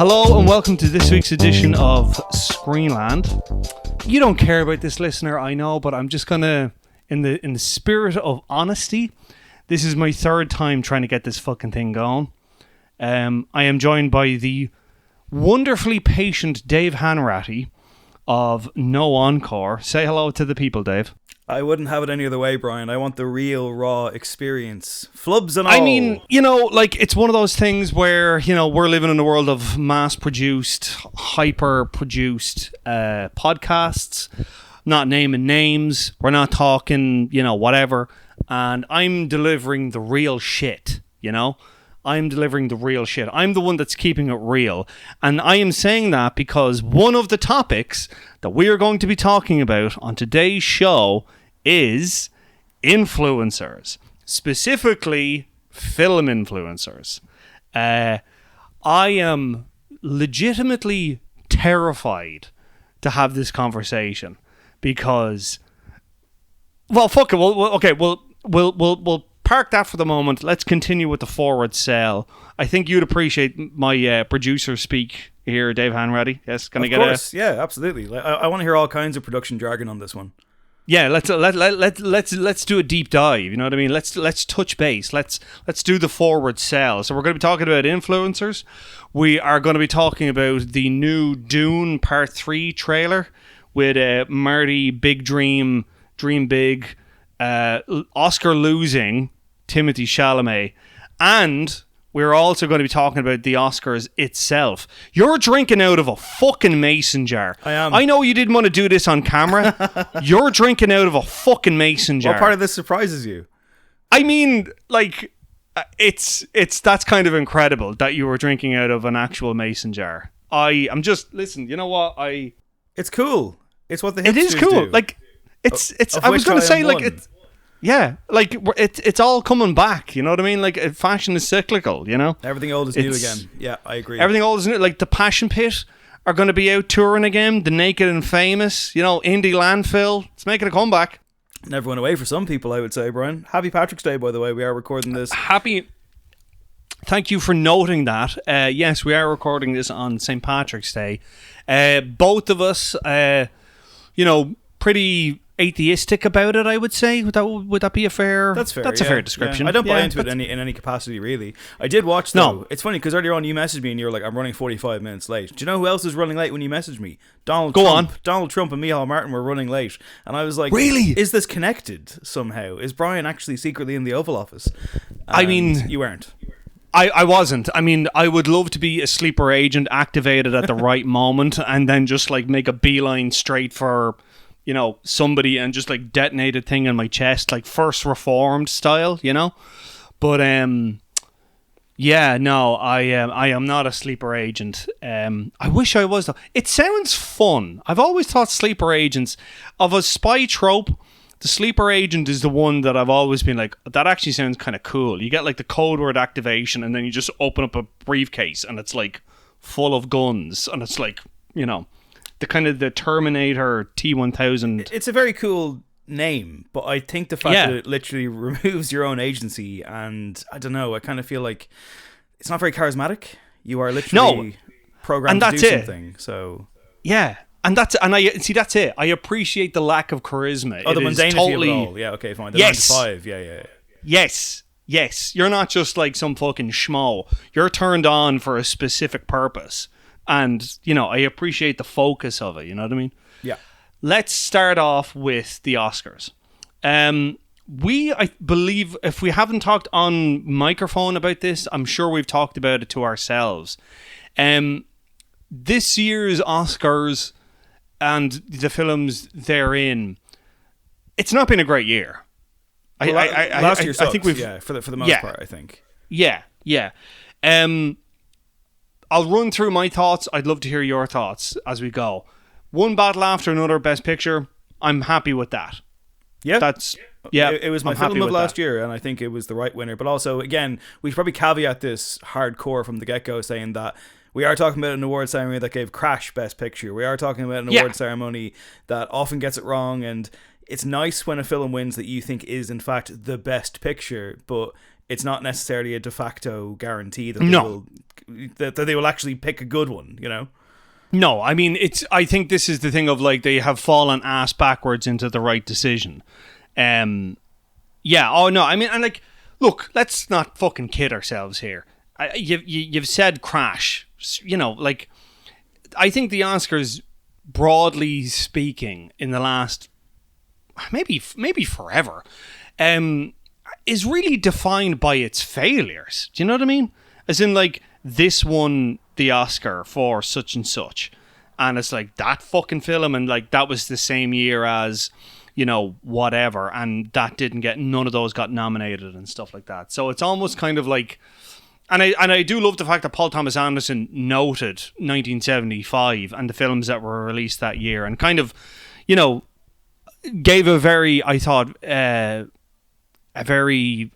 Hello and welcome to this week's edition of Screenland. You don't care about this, listener, I know, but I'm just gonna, in the spirit of honesty, this is my third time trying to get this fucking thing going. I am joined by the wonderfully patient Dave Hanratty of NO ENCORE. Say hello to the people, Dave. I wouldn't have it any other way, Brian. I want the real, raw experience. Flubs and all. I mean, you know, like, it's one of those things where, you know, we're living in a world of mass-produced, hyper-produced podcasts, not naming names. We're not talking, you know, whatever. And I'm delivering the real shit, you know? I'm delivering the real shit. I'm the one that's keeping it real. And I am saying that because one of the topics that we are going to be talking about on today's show is influencers, specifically film influencers. I am legitimately terrified to have this conversation because, well, fuck it. We'll park that for the moment. Let's continue with the forward sell. I think you'd appreciate my producer speak here, Dave Hanratty. Yes, can I get a? Yeah, absolutely. I want to hear all kinds of production jargon on this one. Yeah, let's do a deep dive. You know what I mean? Let's touch base. Let's do the forward sell. So we're going to be talking about influencers. We are going to be talking about the new Dune Part 3 trailer with Marty Big Dream Big, Oscar losing Timothée Chalamet, and we're also going to be talking about the Oscars itself. You're drinking out of a fucking mason jar. I am. I know you didn't want to do this on camera. You're drinking out of a fucking mason jar. What part of this surprises you? I mean, like, it's that's kind of incredible that you were drinking out of an actual mason jar. I'm just, listen, you know what? It's cool. It's what the hipsters It is cool. do. Like, it's. I was going to say, like, it's. Yeah, like, it's all coming back, you know what I mean? Like, fashion is cyclical, you know? Everything old is new again. Yeah, I agree. Everything old is new. Like, the Passion Pit are going to be out touring again. The Naked and Famous, you know, Indie Landfill. It's making a comeback. Never went away for some people, I would say, Brian. Happy Patrick's Day, by the way. We are recording this. Thank you for noting that. Yes, we are recording this on St. Patrick's Day. Both of us, you know, pretty atheistic about it, I would say. Would that be a fair? That's fair. That's a fair description. Yeah. I don't buy into it in any capacity, really. I did watch though. No. It's funny because earlier on you messaged me and you were like, "I'm running 45 minutes late." Do you know who else is running late when you messaged me? Donald Trump and Micheál Martin were running late, and I was like, "Really? Is this connected somehow? Is Brian actually secretly in the Oval Office?" And I mean, you weren't. I wasn't. I mean, I would love to be a sleeper agent activated at the right moment and then just like make a beeline straight for, you know, somebody and just like detonate a thing in my chest, like First Reformed style, you know? But yeah, no, I am not a sleeper agent. I wish I was though. It sounds fun. I've always thought sleeper agents, of a spy trope, the sleeper agent is the one that I've always been like, that actually sounds kind of cool. You get like the code word activation and then you just open up a briefcase and it's like full of guns and it's like, you know, the kind of the Terminator T-1000. It's a very cool name, but I think the fact that it literally removes your own agency, and I don't know, I kind of feel like it's not very charismatic. You are literally programmed to do something. So yeah. And that's it. I appreciate the lack of charisma. Oh, the mundanity of it all. Yeah, okay, fine. The 9 to 5. Yeah. Yes. You're not just like some fucking schmo. You're turned on for a specific purpose. And, you know, I appreciate the focus of it. You know what I mean? Yeah. Let's start off with the Oscars. I believe, if we haven't talked on microphone about this, I'm sure we've talked about it to ourselves. This year's Oscars and the films therein, it's not been a great year. Last year sucked, I think for the most part, I think. Yeah. I'll run through my thoughts. I'd love to hear your thoughts as we go. One battle after another, Best Picture. I'm happy with that. Yeah. It was my film of last year, and I think it was the right winner. But also, again, we should probably caveat this hardcore from the get-go, saying that we are talking about an award ceremony that gave Crash Best Picture. We are talking about an award ceremony that often gets it wrong, and it's nice when a film wins that you think is, in fact, the best picture, but it's not necessarily a de facto guarantee that No. that they will actually pick a good one, you know? No, I mean, I think this is the thing of, like, they have fallen ass backwards into the right decision. Yeah, oh no, I mean, and like, look, let's not fucking kid ourselves here. You've said Crash, you know, like, I think the Oscars, broadly speaking, in the last maybe forever, is really defined by its failures. Do you know what I mean? As in, like, this won the Oscar for such and such, and it's like that fucking film, and like that was the same year as, you know, whatever, and that didn't get, none of those got nominated and stuff like that. So it's almost kind of like, and I do love the fact that Paul Thomas Anderson noted 1975 and the films that were released that year, and kind of, you know, gave a very, I thought, a very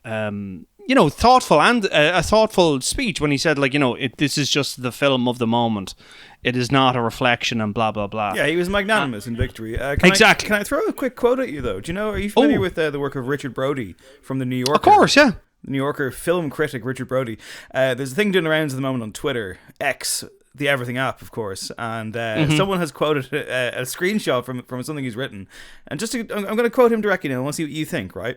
you know, thoughtful, and a thoughtful speech when he said, like, you know, this is just the film of the moment. It is not a reflection, and blah blah blah. Yeah, he was magnanimous in victory. Exactly. Can I throw a quick quote at you though? Do you know? Are you familiar with the work of Richard Brody from the New Yorker? Of course, yeah. The New Yorker film critic Richard Brody. There's a thing doing the rounds at the moment on Twitter, X, the everything app, of course, and someone has quoted a screenshot from something he's written, and I'm going to quote him directly now. I want to see what you think, right?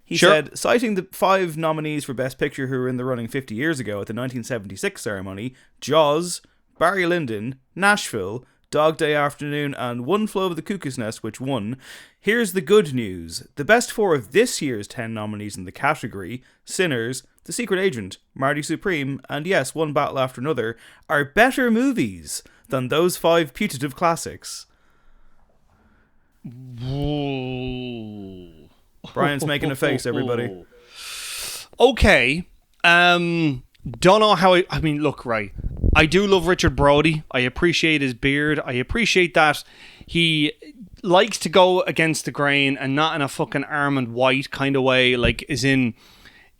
He said, citing the 5 nominees for Best Picture who were in the running 50 years ago at the 1976 ceremony: Jaws, Barry Lyndon, Nashville, Dog Day Afternoon, and One Flew Over the Cuckoo's Nest, which won. Here's the good news. The best 4 of this year's 10 nominees in the category, Sinners, The Secret Agent, Marty Supreme, and yes, One Battle After Another, are better movies than those 5 putative classics. Whoa. Brian's making a face, everybody. Okay. Don't know how I mean, look, right. I do love Richard Brody. I appreciate his beard. I appreciate that he likes to go against the grain and not in a fucking Armand White kind of way. Like, as in,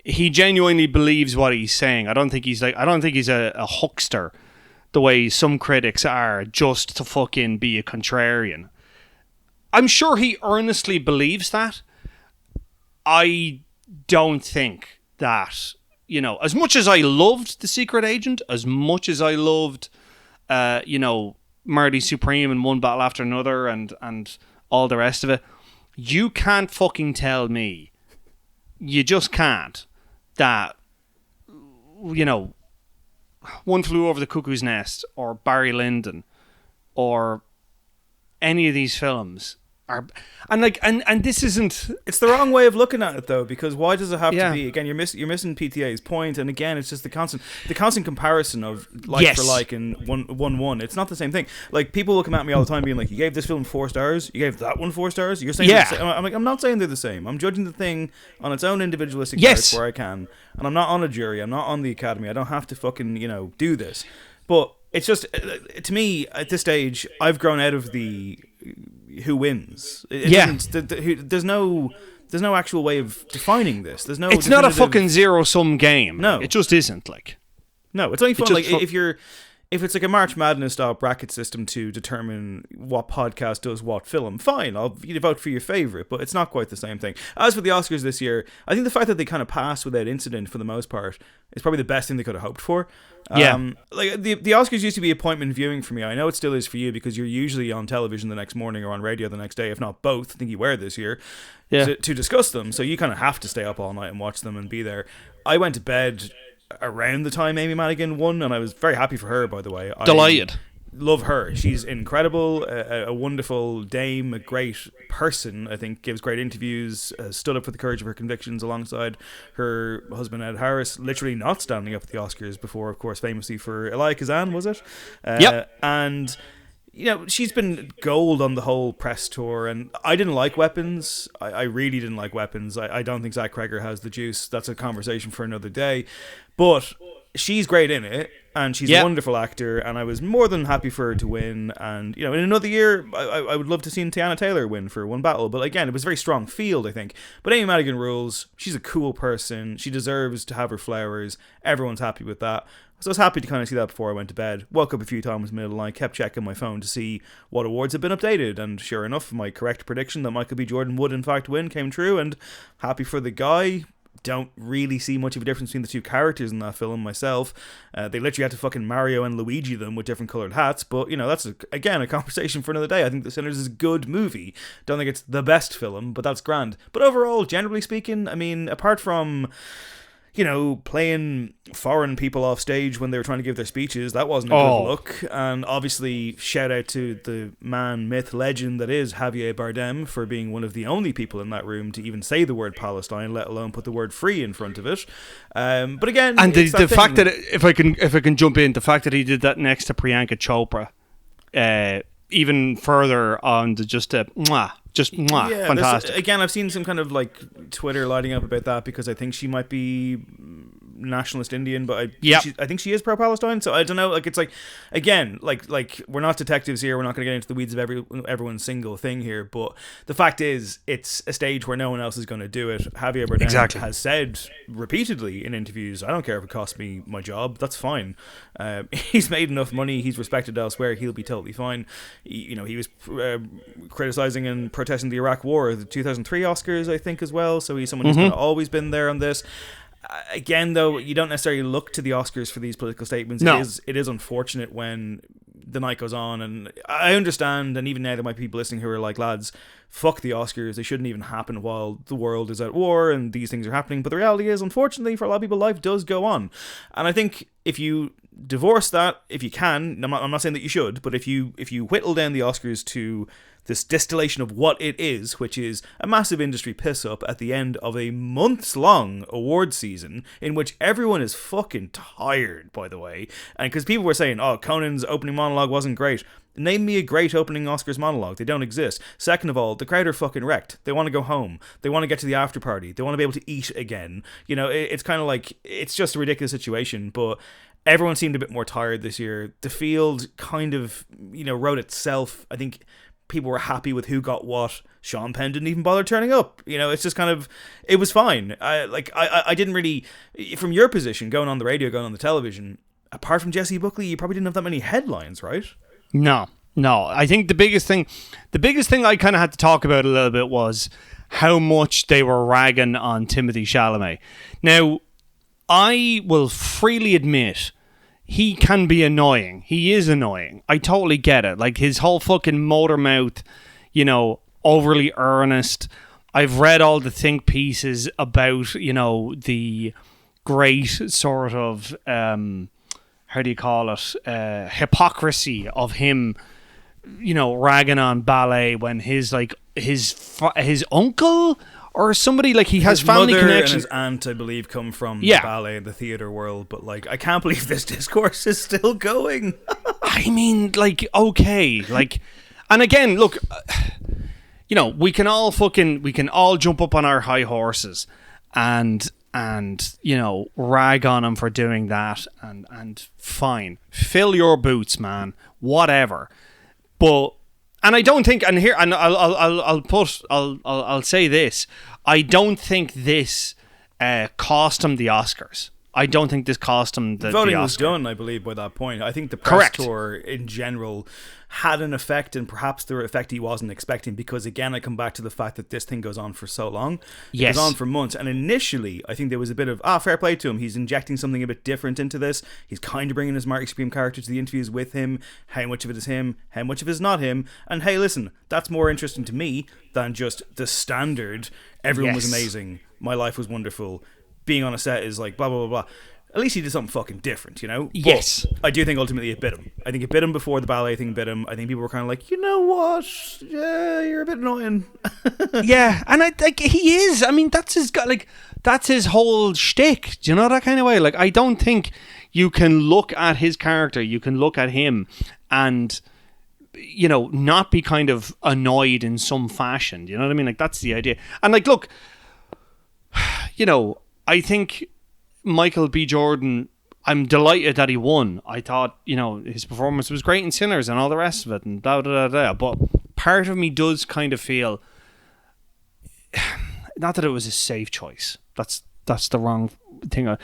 he genuinely believes what he's saying. I don't think he's a huckster the way some critics are, just to fucking be a contrarian. I'm sure he earnestly believes that. I don't think that, you know, as much as I loved The Secret Agent, as much as I loved, you know, Marty Supreme and One Battle After Another and all the rest of it, you can't fucking tell me, you just can't, that, you know, One Flew Over the Cuckoo's Nest or Barry Lyndon or any of these films are, and like, and this isn't, it's the wrong way of looking at it though, because why does it have to be, again, you're missing PTA's point, and again, it's just the constant comparison of like for like and one. It's not the same thing. Like, people looking at me all the time being like, you gave this film 4 stars, you gave that one 4 stars, you're saying I'm like, I'm not saying they're the same. I'm judging the thing on its own individualistic merits where I can, and I'm not on a jury, I'm not on the Academy, I don't have to fucking, you know, do this. But it's just, to me, at this stage, I've grown out of the who wins. There's no actual way of defining this. There's no. It's not a fucking zero-sum game. No, it just isn't. Like, no, it's only fun. Like, if it's like a March Madness style bracket system to determine what podcast does what film, fine, I'll vote for your favorite, but it's not quite the same thing. As for the Oscars this year, I think the fact that they kind of passed without incident for the most part is probably the best thing they could have hoped for. Like, the Oscars used to be appointment viewing for me. I know it still is for you, because you're usually on television the next morning or on radio the next day, if not both. I think you were this year, to discuss them. So you kind of have to stay up all night and watch them and be there. I went to bed around the time Amy Madigan won, and I was very happy for her, by the way. Delighted. Love her. She's incredible, a wonderful dame, a great person. I think gives great interviews, stood up for the courage of her convictions alongside her husband Ed Harris, literally not standing up at the Oscars before, of course, famously for Elia Kazan, was it? And, you know, she's been gold on the whole press tour, and I didn't like Weapons. I really didn't like Weapons. I don't think Zach Cregger has the juice. That's a conversation for another day. But she's great in it, and she's a wonderful actor, and I was more than happy for her to win. And, you know, in another year, I would love to see Tiana Taylor win for One Battle. But again, it was a very strong field, I think. But Amy Madigan rules. She's a cool person. She deserves to have her flowers. Everyone's happy with that. So I was happy to kind of see that before I went to bed. Woke up a few times in the middle of the night, kept checking my phone to see what awards had been updated. And sure enough, my correct prediction that Michael B. Jordan would in fact win came true. And happy for the guy. don't really see much of a difference between the two characters in that film myself. They literally had to fucking Mario and Luigi them with different coloured hats, but, that's, again, a conversation for another day. I think The Sinners is a good movie. Don't think it's the best film, but that's grand. But overall, generally speaking, I mean, apart from, playing foreign people off stage when they were trying to give their speeches, that wasn't a good look. And obviously, shout out to the man, myth, legend that is Javier Bardem for being one of the only people in that room to even say the word Palestine, let alone put the word free in front of it. But again, and the fact that, if I can jump in, the fact that he did that next to Priyanka Chopra, even further on the fantastic. Again, I've seen some kind of like Twitter lighting up about that because I think she might be nationalist Indian, but I think she is pro-Palestine. So I don't know. Like, it's like, again, like we're not detectives here. We're not going to get into the weeds of everyone's single thing here. But the fact is, it's a stage where no one else is going to do it. Javier Bardem has said repeatedly in interviews, "I don't care if it costs me my job. That's fine." He's made enough money. He's respected elsewhere. He'll be totally fine. He was criticizing and protesting the Iraq War, the 2003 Oscars, I think, as well. So he's someone who's kind of always been there on this. Again, though, you don't necessarily look to the Oscars for these political statements. No. It is unfortunate when the night goes on, and I understand, and even now there might be people listening who are like, lads, fuck the Oscars, they shouldn't even happen while the world is at war and these things are happening. But the reality is, unfortunately, for a lot of people, life does go on. And I think if you divorce that, if you can, I'm not saying that you should, but if you whittle down the Oscars to this distillation of what it is, which is a massive industry piss-up at the end of a months-long award season in which everyone is fucking tired, by the way. And because people were saying, oh, Conan's opening monologue wasn't great. Name me a great opening Oscars monologue. They don't exist. Second of all, the crowd are fucking wrecked. They want to go home. They want to get to the after party. They want to be able to eat again. It's kind of like, it's just a ridiculous situation, but everyone seemed a bit more tired this year. The field kind of, wrote itself. I think people were happy with who got what. Sean Penn didn't even bother turning up. It's just kind of, it was fine. I didn't really, from your position, going on the radio, going on the television, apart from Jesse Buckley, you probably didn't have that many headlines, right? No. I think the biggest thing I kind of had to talk about a little bit was how much they were ragging on Timothée Chalamet. Now, I will freely admit, he can be annoying. He is annoying. I totally get it. Like, his whole fucking motor mouth, overly earnest. I've read all the think pieces about, the great sort of, how do you call it, hypocrisy of him, ragging on ballet when his uncle or somebody, like, he has family connections. And his aunt, I believe, come from the ballet and the theatre world, but, like, I can't believe this discourse is still going. I mean, like, okay, like, and again, look, we can all jump up on our high horses and rag on him for doing that, and fine, fill your boots, man, whatever. But, and I don't think, and here, and I'll say this, I don't think this cost him the Oscars. I don't think this cost him the voting the was done, I believe, by that point. I think the press tour in general had an effect, and perhaps the effect he wasn't expecting, because again, I come back to the fact that this thing goes on for so long. Yes. It goes on for months, and initially I think there was a bit of fair play to him. He's injecting something a bit different into this. He's kind of bringing his Marty Scream character to the interviews with him. How much of it is him, how much of it is not him, and hey, listen, that's more interesting to me than just the standard everyone was amazing, my life was wonderful, being on a set is like blah blah blah blah. At least he did something fucking different, Yes. But I do think ultimately it bit him. I think it bit him before the ballet thing bit him. I think people were kind of like, you know what? Yeah, you're a bit annoying. Yeah, and I think he is. I mean, that's his whole shtick. Do you know, that kind of way? Like, I don't think you can look at his character, you can look at him and, not be kind of annoyed in some fashion. Do you know what I mean? Like, that's the idea. And, like, look, I think Michael B. Jordan, I'm delighted that he won. I thought, his performance was great in Sinners and all the rest of it and da da da da. But part of me does kind of feel, not that it was a safe choice. That's the wrong thing.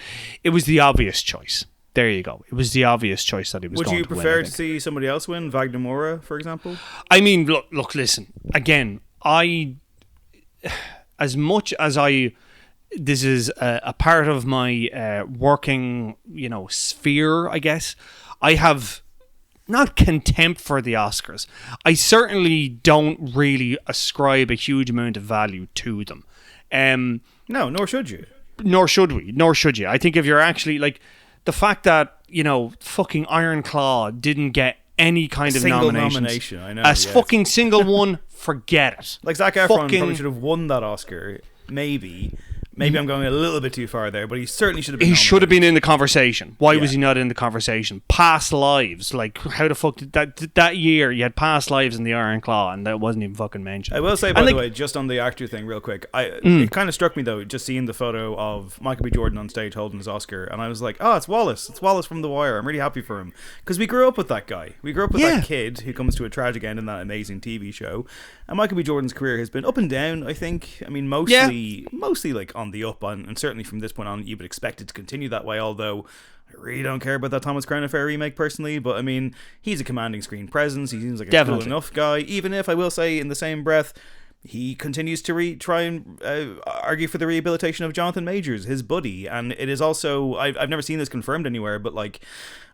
It was the obvious choice. There you go. It was the obvious choice that he was going to win. Would you prefer to see somebody else win? Wagner Moura, for example? I mean, look, listen. Again, as much as I this is a part of my working, sphere, I guess. I have not contempt for the Oscars. I certainly don't really ascribe a huge amount of value to them. No, nor should you. Nor should we. Nor should you. I think if you're actually, like, the fact that, fucking Iron Claw didn't get any kind of nomination, I know. Fucking single one, forget it. Like, Zac Efron probably should have won that Oscar, maybe. Maybe I'm going a little bit too far there, but he certainly should have been. He should have been in the conversation. Why was he not in the conversation? Past lives, like how the fuck did that year you had Past Lives in the Iron Claw, and that wasn't even fucking mentioned. I will say, by the way, just on the actor thing, real quick, it kind of struck me though, just seeing the photo of Michael B. Jordan on stage holding his Oscar, and I was like, oh, it's Wallace. It's Wallace from The Wire. I'm really happy for him because we grew up with that guy. We grew up with that kid who comes to a tragic end in that amazing TV show. And Michael B. Jordan's career has been up and down, I think. I mean, mostly like on the up, and certainly from this point on, you would expect it to continue that way, although I really don't care about that Thomas Crown Affair remake personally, but I mean, he's a commanding screen presence. He seems like a cool enough guy, even if I will say in the same breath, he continues to try and argue for the rehabilitation of Jonathan Majors, his buddy, and it is also, I've never seen this confirmed anywhere, but like,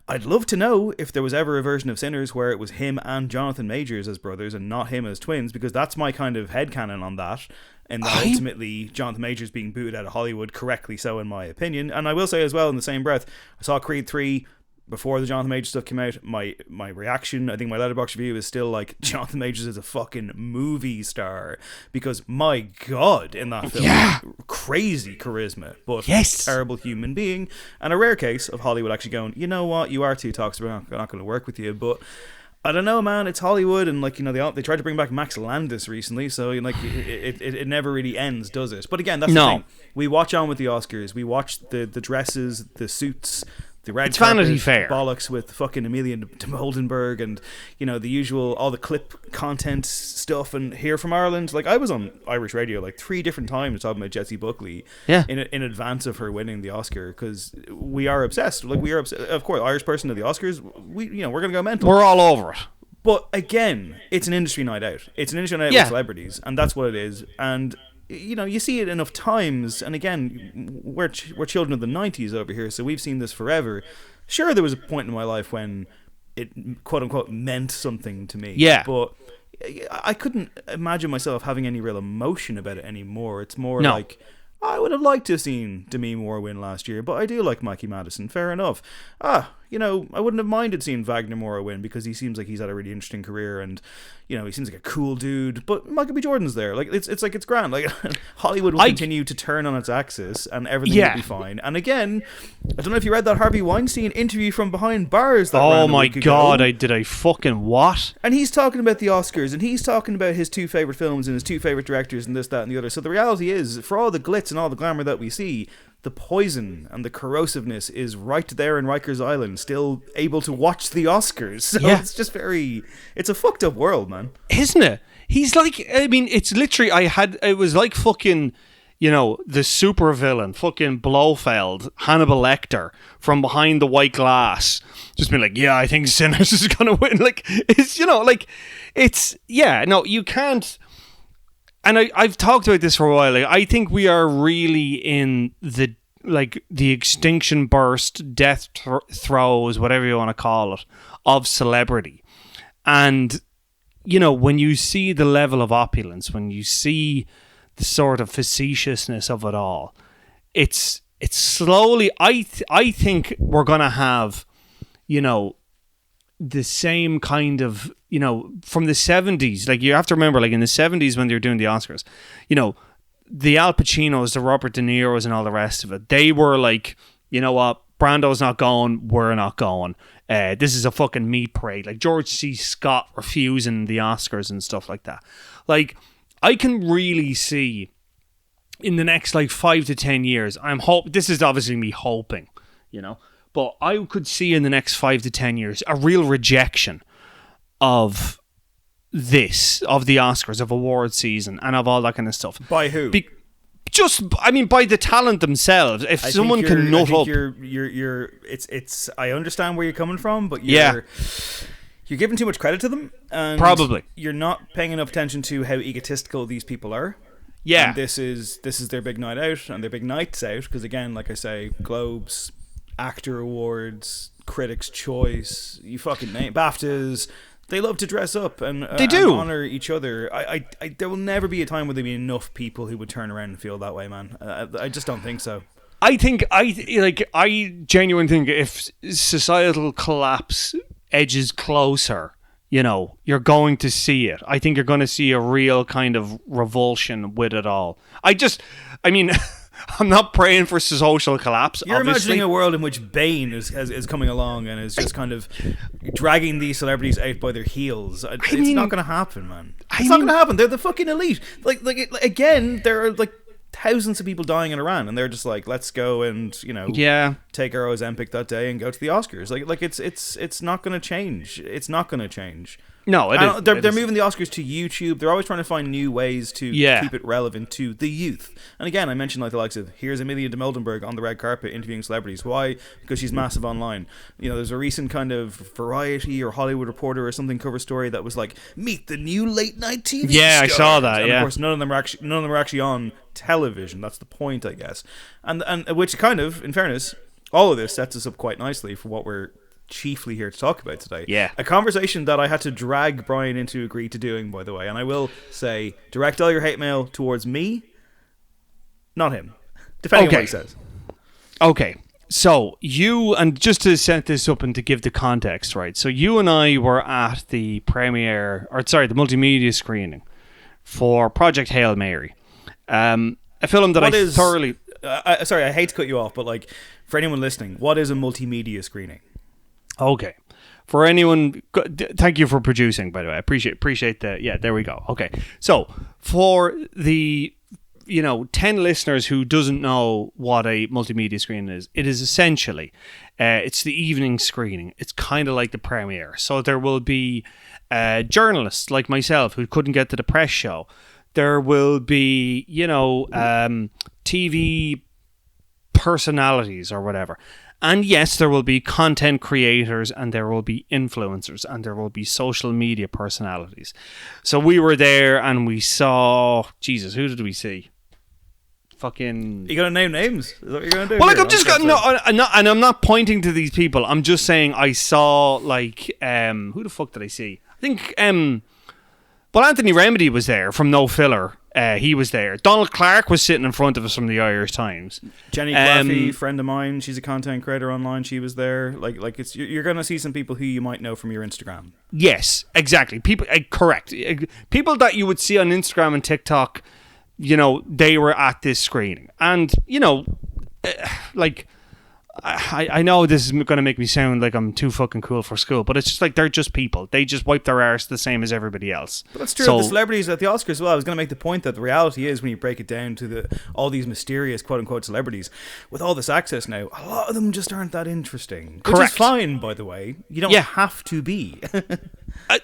I'd love to know if there was ever a version of Sinners where it was him and Jonathan Majors as brothers and not him as twins, because that's my kind of headcanon on that. And that ultimately Jonathan Majors being booted out of Hollywood, correctly so in my opinion. And I will say as well, in the same breath, I saw Creed 3 before the Jonathan Majors stuff came out. My reaction, I think my Letterboxd review is still like, Jonathan Majors is a fucking movie star, because my god, in that film, crazy charisma, but terrible human being, and a rare case of Hollywood actually going, you know what, you are too toxic, we're not going to work with you. But I don't know, man. It's Hollywood, and like, they tried to bring back Max Landis recently, so like it never really ends, does it? But again, that's the thing. We watch on with the Oscars. We watch the dresses, the suits, the red carpet, Vanity Fair bollocks with fucking Amelia Oldenburg, and the usual, all the clip content stuff. And here from Ireland, like, I was on Irish radio like 3 different times talking about Jessie Buckley in advance of her winning the Oscar, because we are obsessed. Like, we are obsessed. Of course, Irish person to the Oscars, we're gonna go mental. We're all over it. But again, it's an industry night out. It's an industry night out with celebrities, and that's what it is. And you see it enough times, and again, we're children of the 90s over here, so we've seen this forever. Sure, there was a point in my life when it, quote-unquote, meant something to me. Yeah. But I couldn't imagine myself having any real emotion about it anymore. It's more like, I would have liked to have seen Demi Moore win last year, but I do like Mackie Madison, fair enough. I wouldn't have minded seeing Wagner Moura win, because he seems like he's had a really interesting career, and he seems like a cool dude. But Michael B. Jordan's there. Like, it's grand. Like, Hollywood will continue to turn on its axis, and everything will be fine. And again, I don't know if you read that Harvey Weinstein interview from behind bars. That oh my god! Did I fucking what? And he's talking about the Oscars, and he's talking about his 2 favorite films and his 2 favorite directors, and this, that, and the other. So the reality is, for all the glitz and all the glamour that we see, the poison and the corrosiveness is right there in Rikers Island, still able to watch the Oscars. So it's just it's a fucked up world, man. Isn't it? He's like, I mean, it's literally, it was like fucking, the super villain, fucking Blofeld, Hannibal Lecter, from behind the white glass, just being like, I think Sinners is going to win. Like, it's, you can't. And I've talked about this for a while. Like, I think we are really in the extinction burst, death throes, whatever you want to call it, of celebrity. And, when you see the level of opulence, when you see the sort of facetiousness of it all, it's slowly, I think we're going to have, the same kind of, from the 70s. Like, you have to remember, like, in the 70s when they were doing the Oscars, the Al Pacinos, the Robert De Niros, and all the rest of it, they were like, you know what, Brando's not going, we're not going. This is a fucking meat parade. Like, George C. Scott refusing the Oscars and stuff like that. Like, I can really see in the next, 5 to 10 years, this is obviously me hoping, but I could see in the next 5 to 10 years a real rejection of the Oscars, of award season, and of all that kind of stuff. By who? By the talent themselves. If someone can nut up, it's. I understand where you're coming from, but you're giving too much credit to them, and probably you're not paying enough attention to how egotistical these people are. Yeah. And this is their big night out and their big nights out, because again, like I say, Globes, Actor Awards, Critics' Choice, you fucking name BAFTAs. They love to dress up and they do and honor each other. I there will never be a time where there be enough people who would turn around and feel that way, man. I just don't think so. I genuinely think if societal collapse edges closer, you're going to see it. I think you're going to see a real kind of revulsion with it all. I'm not praying for social collapse. You're obviously imagining a world in which Bane is coming along and is just kind of dragging these celebrities out by their heels. It's not going to happen, man. It's not going to happen. They're the fucking elite. Again, there are like thousands of people dying in Iran, and they're just like, let's go and take our Ozempic that day and go to the Oscars. It's not going to change. It's not going to change. No, they're moving the Oscars to YouTube. They're always trying to find new ways to keep it relevant to the youth. And again, I mentioned like the likes of, here's Amelia de Mildenberg on the red carpet interviewing celebrities. Why? Because she's massive online. There's a recent kind of Variety or Hollywood Reporter or something cover story that was like, meet the new late night TV stars. I saw that. And of course, none of them are actually on television. That's the point, I guess. And which kind of, in fairness, all of this sets us up quite nicely for what we're chiefly here to talk about today. Yeah. A conversation that I had to drag Brian into agree to doing, by the way. And I will say, direct all your hate mail towards me, not him. Depending on what he says. Okay. So and just to set this up and to give the context, right? So you and I were at the the multimedia screening for Project Hail Mary. A film that thoroughly... sorry, I hate to cut you off, but like, for anyone listening, what is a multimedia screening? Okay. For anyone, thank you for producing, by the way. I appreciate that. Yeah, there we go. Okay. So, for the 10 listeners who doesn't know what a multimedia screening is, it is essentially, it's the evening screening. It's kind of like the premiere. So there will be journalists like myself who couldn't get to the press show. There will be, TV personalities or whatever. And yes, there will be content creators and there will be influencers and there will be social media personalities. So we were there and we saw... Jesus, who did we see? Fucking... You gonna name names? Is that what you're gonna do? Well, like, I'm not pointing to these people. I'm just saying I saw, like... who the fuck did I see? I think... Anthony Remedy was there from No Filler. He was there. Donald Clark was sitting in front of us from the Irish Times. Jenny Claffey, friend of mine, she's a content creator online. She was there. Like it's you're going to see some people who you might know from your Instagram. Yes, exactly. People, correct. People that you would see on Instagram and TikTok. They were at this screening, and I know this is going to make me sound like I'm too fucking cool for school, but it's just like they're just people. They just wipe their arse the same as everybody else. But that's true of the celebrities at the Oscars as well. I was going to make the point that the reality is, when you break it down to all these mysterious quote-unquote celebrities, with all this access now, a lot of them just aren't that interesting. Correct. Which is fine, by the way. You don't have to be.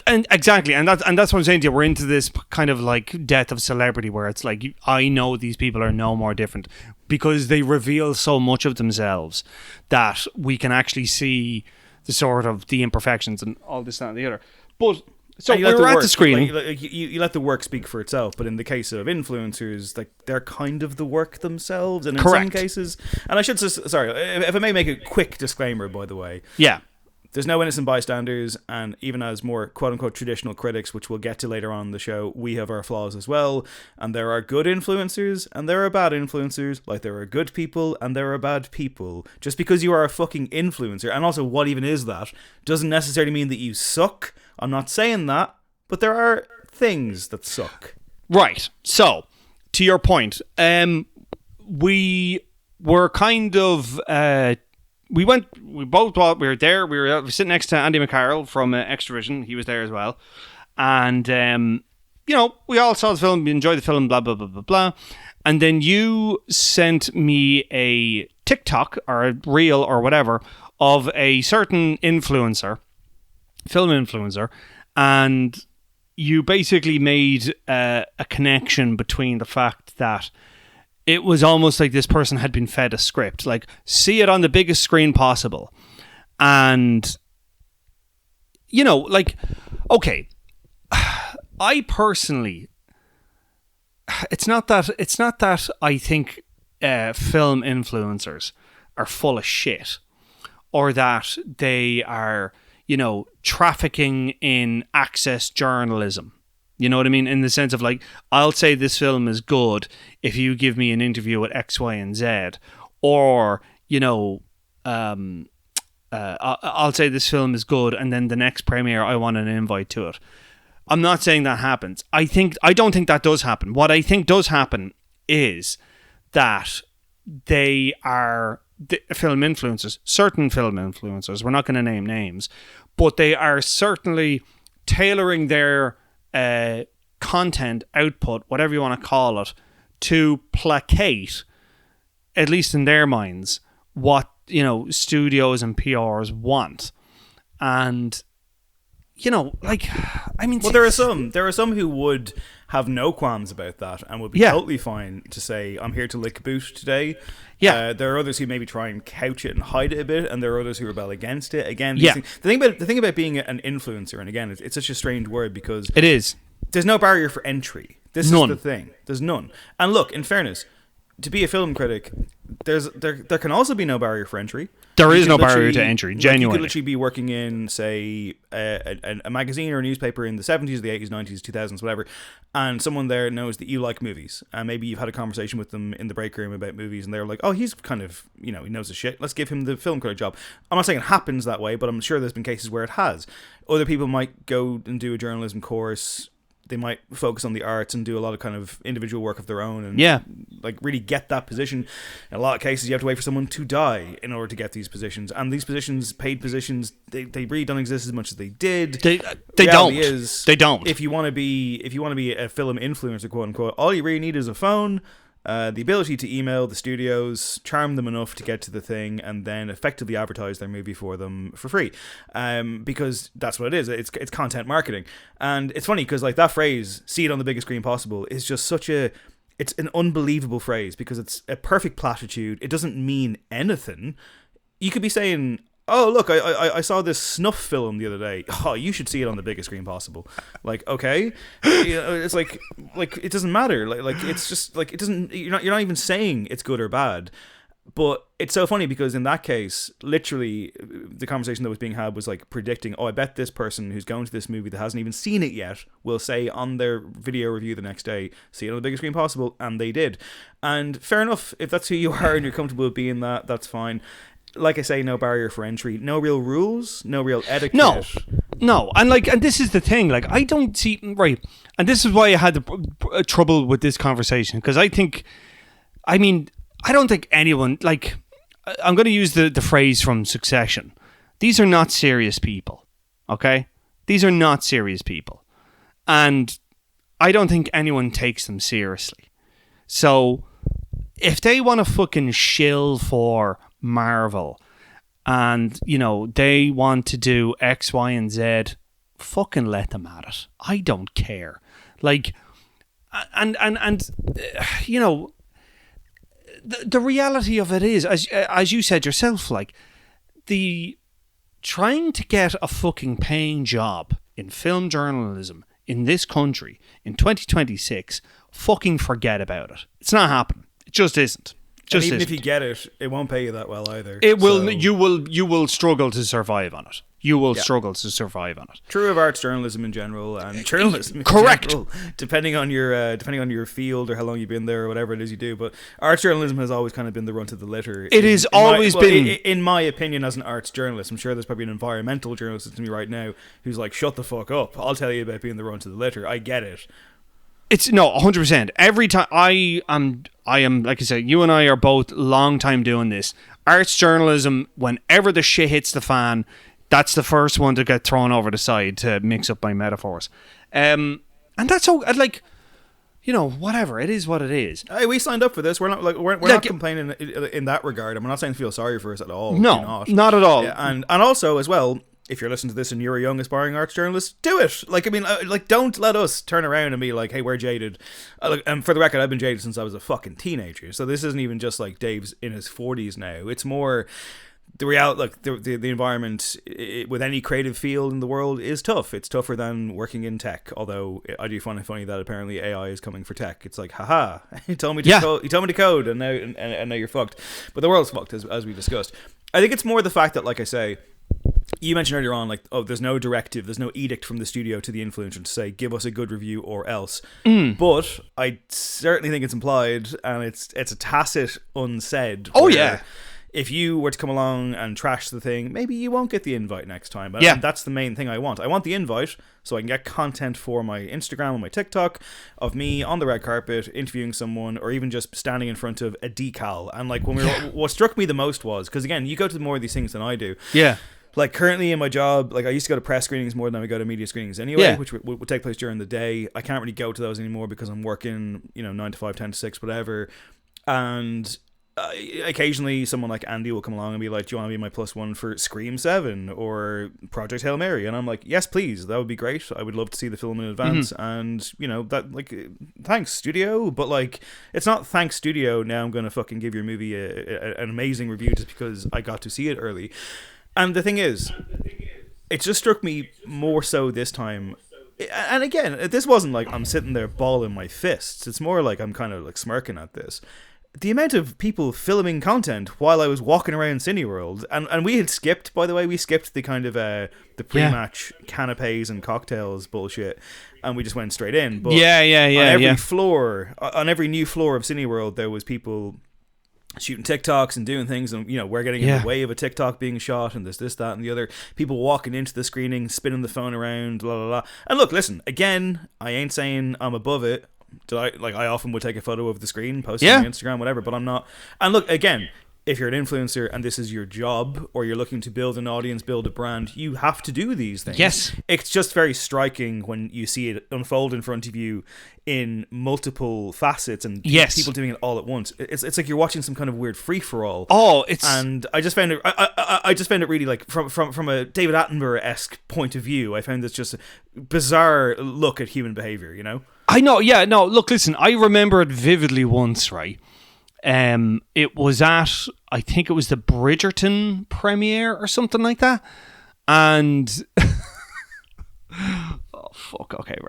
And exactly, and that's what I'm saying to you. We're into this kind of like death of celebrity, where it's like I know these people are no more different because they reveal so much of themselves that we can actually see the sort of the imperfections and all this, that, and the other. But so we're at the screening. You let the work speak for itself, but in the case of influencers, like they're kind of the work themselves, and in some cases, and I should sorry if I may make a quick disclaimer, by the way. Yeah. There's no innocent bystanders, and even as more quote-unquote traditional critics, which we'll get to later on in the show, we have our flaws as well, and there are good influencers, and there are bad influencers, like there are good people, and there are bad people. Just because you are a fucking influencer, and also what even is that, doesn't necessarily mean that you suck. I'm not saying that, but there are things that suck. Right. So, to your point, we were kind of... We were there. We were sitting next to Andy McCarroll from Extravision. He was there as well. And, we all saw the film, we enjoyed the film, blah, blah, blah, blah, blah. And then you sent me a TikTok or a reel or whatever of a certain influencer, film influencer, and you basically made a connection between the fact that it was almost like this person had been fed a script, like, see it on the biggest screen possible. And, okay, I personally it's not that I think film influencers are full of shit, or that they are, trafficking in access journalism. You know what I mean? In the sense of like, I'll say this film is good if you give me an interview with X, Y, and Z, or I'll say this film is good, and then the next premiere I want an invite to it. I'm not saying that happens. I don't think that does happen. What I think does happen is that they are film influencers, certain film influencers. We're not going to name names, but they are certainly tailoring their content output, whatever you want to call it, to placate, at least in their minds, what studios and PRs want. And well, there are some who would have no qualms about that and would be totally fine to say, I'm here to lick boot today. Yeah. There are others who maybe try and couch it and hide it a bit, and there are others who rebel against it. Again, the thing about being an influencer, and again, it's such a strange word because it is. There's no barrier for entry. This is the thing. There's none. And look, in fairness, to be a film critic, there can also be no barrier for entry. There is no barrier to entry, genuinely. You could literally be working in, say, a magazine or a newspaper in the 70s, the 80s, 90s, 2000s, whatever, and someone there knows that you like movies, and maybe you've had a conversation with them in the break room about movies, and they're like, oh, he's kind of, he knows his shit, let's give him the film critic job. I'm not saying it happens that way, but I'm sure there's been cases where it has. Other people might go and do a journalism course. They might focus on the arts and do a lot of kind of individual work of their own and really get that position. In a lot of cases, you have to wait for someone to die in order to get these positions. And these positions, paid positions, they really don't exist as much as they did. They don't. If you want to be a film influencer, quote unquote, all you really need is a phone, the ability to email the studios, charm them enough to get to the thing, and then effectively advertise their movie for them for free, because that's what it is. It's content marketing. And it's funny because like that phrase, see it on the biggest screen possible, is just it's an unbelievable phrase because it's a perfect platitude. It doesn't mean anything. You could be saying, oh, look, I saw this snuff film the other day. Oh, you should see it on the biggest screen possible. Like, okay. It's like it doesn't matter. Like it's just like, it doesn't, you're not even saying it's good or bad. But it's so funny because in that case, literally the conversation that was being had was like predicting, oh, I bet this person who's going to this movie that hasn't even seen it yet will say on their video review the next day, see it on the biggest screen possible. And they did. And fair enough. If that's who you are and you're comfortable with being that, that's fine. Like I say, no barrier for entry, no real rules, no real etiquette. No, and this is the thing. Like, I don't see right, and this is why I had the trouble with this conversation because I don't think anyone like. I'm going to use the phrase from Succession. These are not serious people. Okay, these are not serious people, and I don't think anyone takes them seriously. So, if they want to fucking shill for Marvel and they want to do X, Y, and Z, fucking let them at it. I don't care. Like, and the reality of it is, as you said yourself, like, the trying to get a fucking paying job in film journalism in this country in 2026, fucking forget about it. It's not happening. It just isn't. And even if you get it, it won't pay you that well either. It will. So. You will struggle to survive on it. You will struggle to survive on it. True of arts journalism in general and journalism. Correct. In general, depending on your field or how long you've been there or whatever it is you do. But arts journalism has always kind of been the runt of the litter. It has always been. In my opinion, as an arts journalist, I'm sure there's probably an environmental journalist listening to me right now who's like, "Shut the fuck up! I'll tell you about being the runt of the litter." I get it. It's 100%. Every time I am, like I said, you and I are both long time doing this. Arts journalism, whenever the shit hits the fan, that's the first one to get thrown over the side to mix up my metaphors. And that's so, like, whatever. It is what it is. Hey, we signed up for this. We're not complaining in that regard. And we're not saying to feel sorry for us at all. No, not at all. Yeah, and also as well, if you're listening to this and you're a young aspiring arts journalist, do it. Like, I mean, don't let us turn around and be like, hey, we're jaded. And for the record, I've been jaded since I was a fucking teenager. So this isn't even just like Dave's in his 40s now. It's more the reality, like the environment with any creative field in the world is tough. It's tougher than working in tech. Although I do find it funny that apparently AI is coming for tech. It's like, haha, you told me to code, and now you're fucked. But the world's fucked, as we discussed. I think it's more the fact that, like I say, you mentioned earlier on, like, oh, there's no directive, there's no edict from the studio to the influencer to say, give us a good review or else. But I certainly think it's implied, and it's a tacit unsaid. Oh, yeah. If you were to come along and trash the thing, maybe you won't get the invite next time. And that's the main thing I want. I want the invite so I can get content for my Instagram and my TikTok of me on the red carpet interviewing someone, or even just standing in front of a decal. And like what struck me the most was, because again, you go to more of these things than I do. Yeah. Like currently in my job, like I used to go to press screenings more than I go to media screenings anyway, which would take place during the day. I can't really go to those anymore because I'm working, 9 to 5, 10 to 6, whatever. And occasionally someone like Andy will come along and be like, do you want to be my +1 for Scream 7 or Project Hail Mary? And I'm like, yes, please, that would be great. I would love to see the film in advance. And that, like, thanks studio, but like, it's not thanks studio, now I'm gonna fucking give your movie an amazing review just because I got to see it early. And the thing is, it just struck me more so this time. And again, this wasn't like I'm sitting there balling my fists. It's more like I'm kind of like smirking at this. The amount of people filming content while I was walking around Cineworld, and we had skipped, by the way, the kind of the pre-match canapes and cocktails bullshit, and we just went straight in. But on every new floor of Cineworld, there was people shooting TikToks and doing things, and we're getting in the way of a TikTok being shot, and there's this, that, and the other. People walking into the screening, spinning the phone around, blah blah blah. And look, listen, again, I ain't saying I'm above it. I often would take a photo of the screen, post it on Instagram, whatever, but I'm not. And look, again, if you're an influencer and this is your job, or you're looking to build an audience, build a brand, you have to do these things. Yes. It's just very striking when you see it unfold in front of you in multiple facets and people doing it all at once. It's like you're watching some kind of weird free-for-all. And I just found it I just found it really, like, from a David Attenborough-esque point of view, I found this just a bizarre look at human behavior, I know, yeah, no, look, listen, I remember it vividly once, right? It was at, I think it was the Bridgerton premiere or something like that. And fuck it,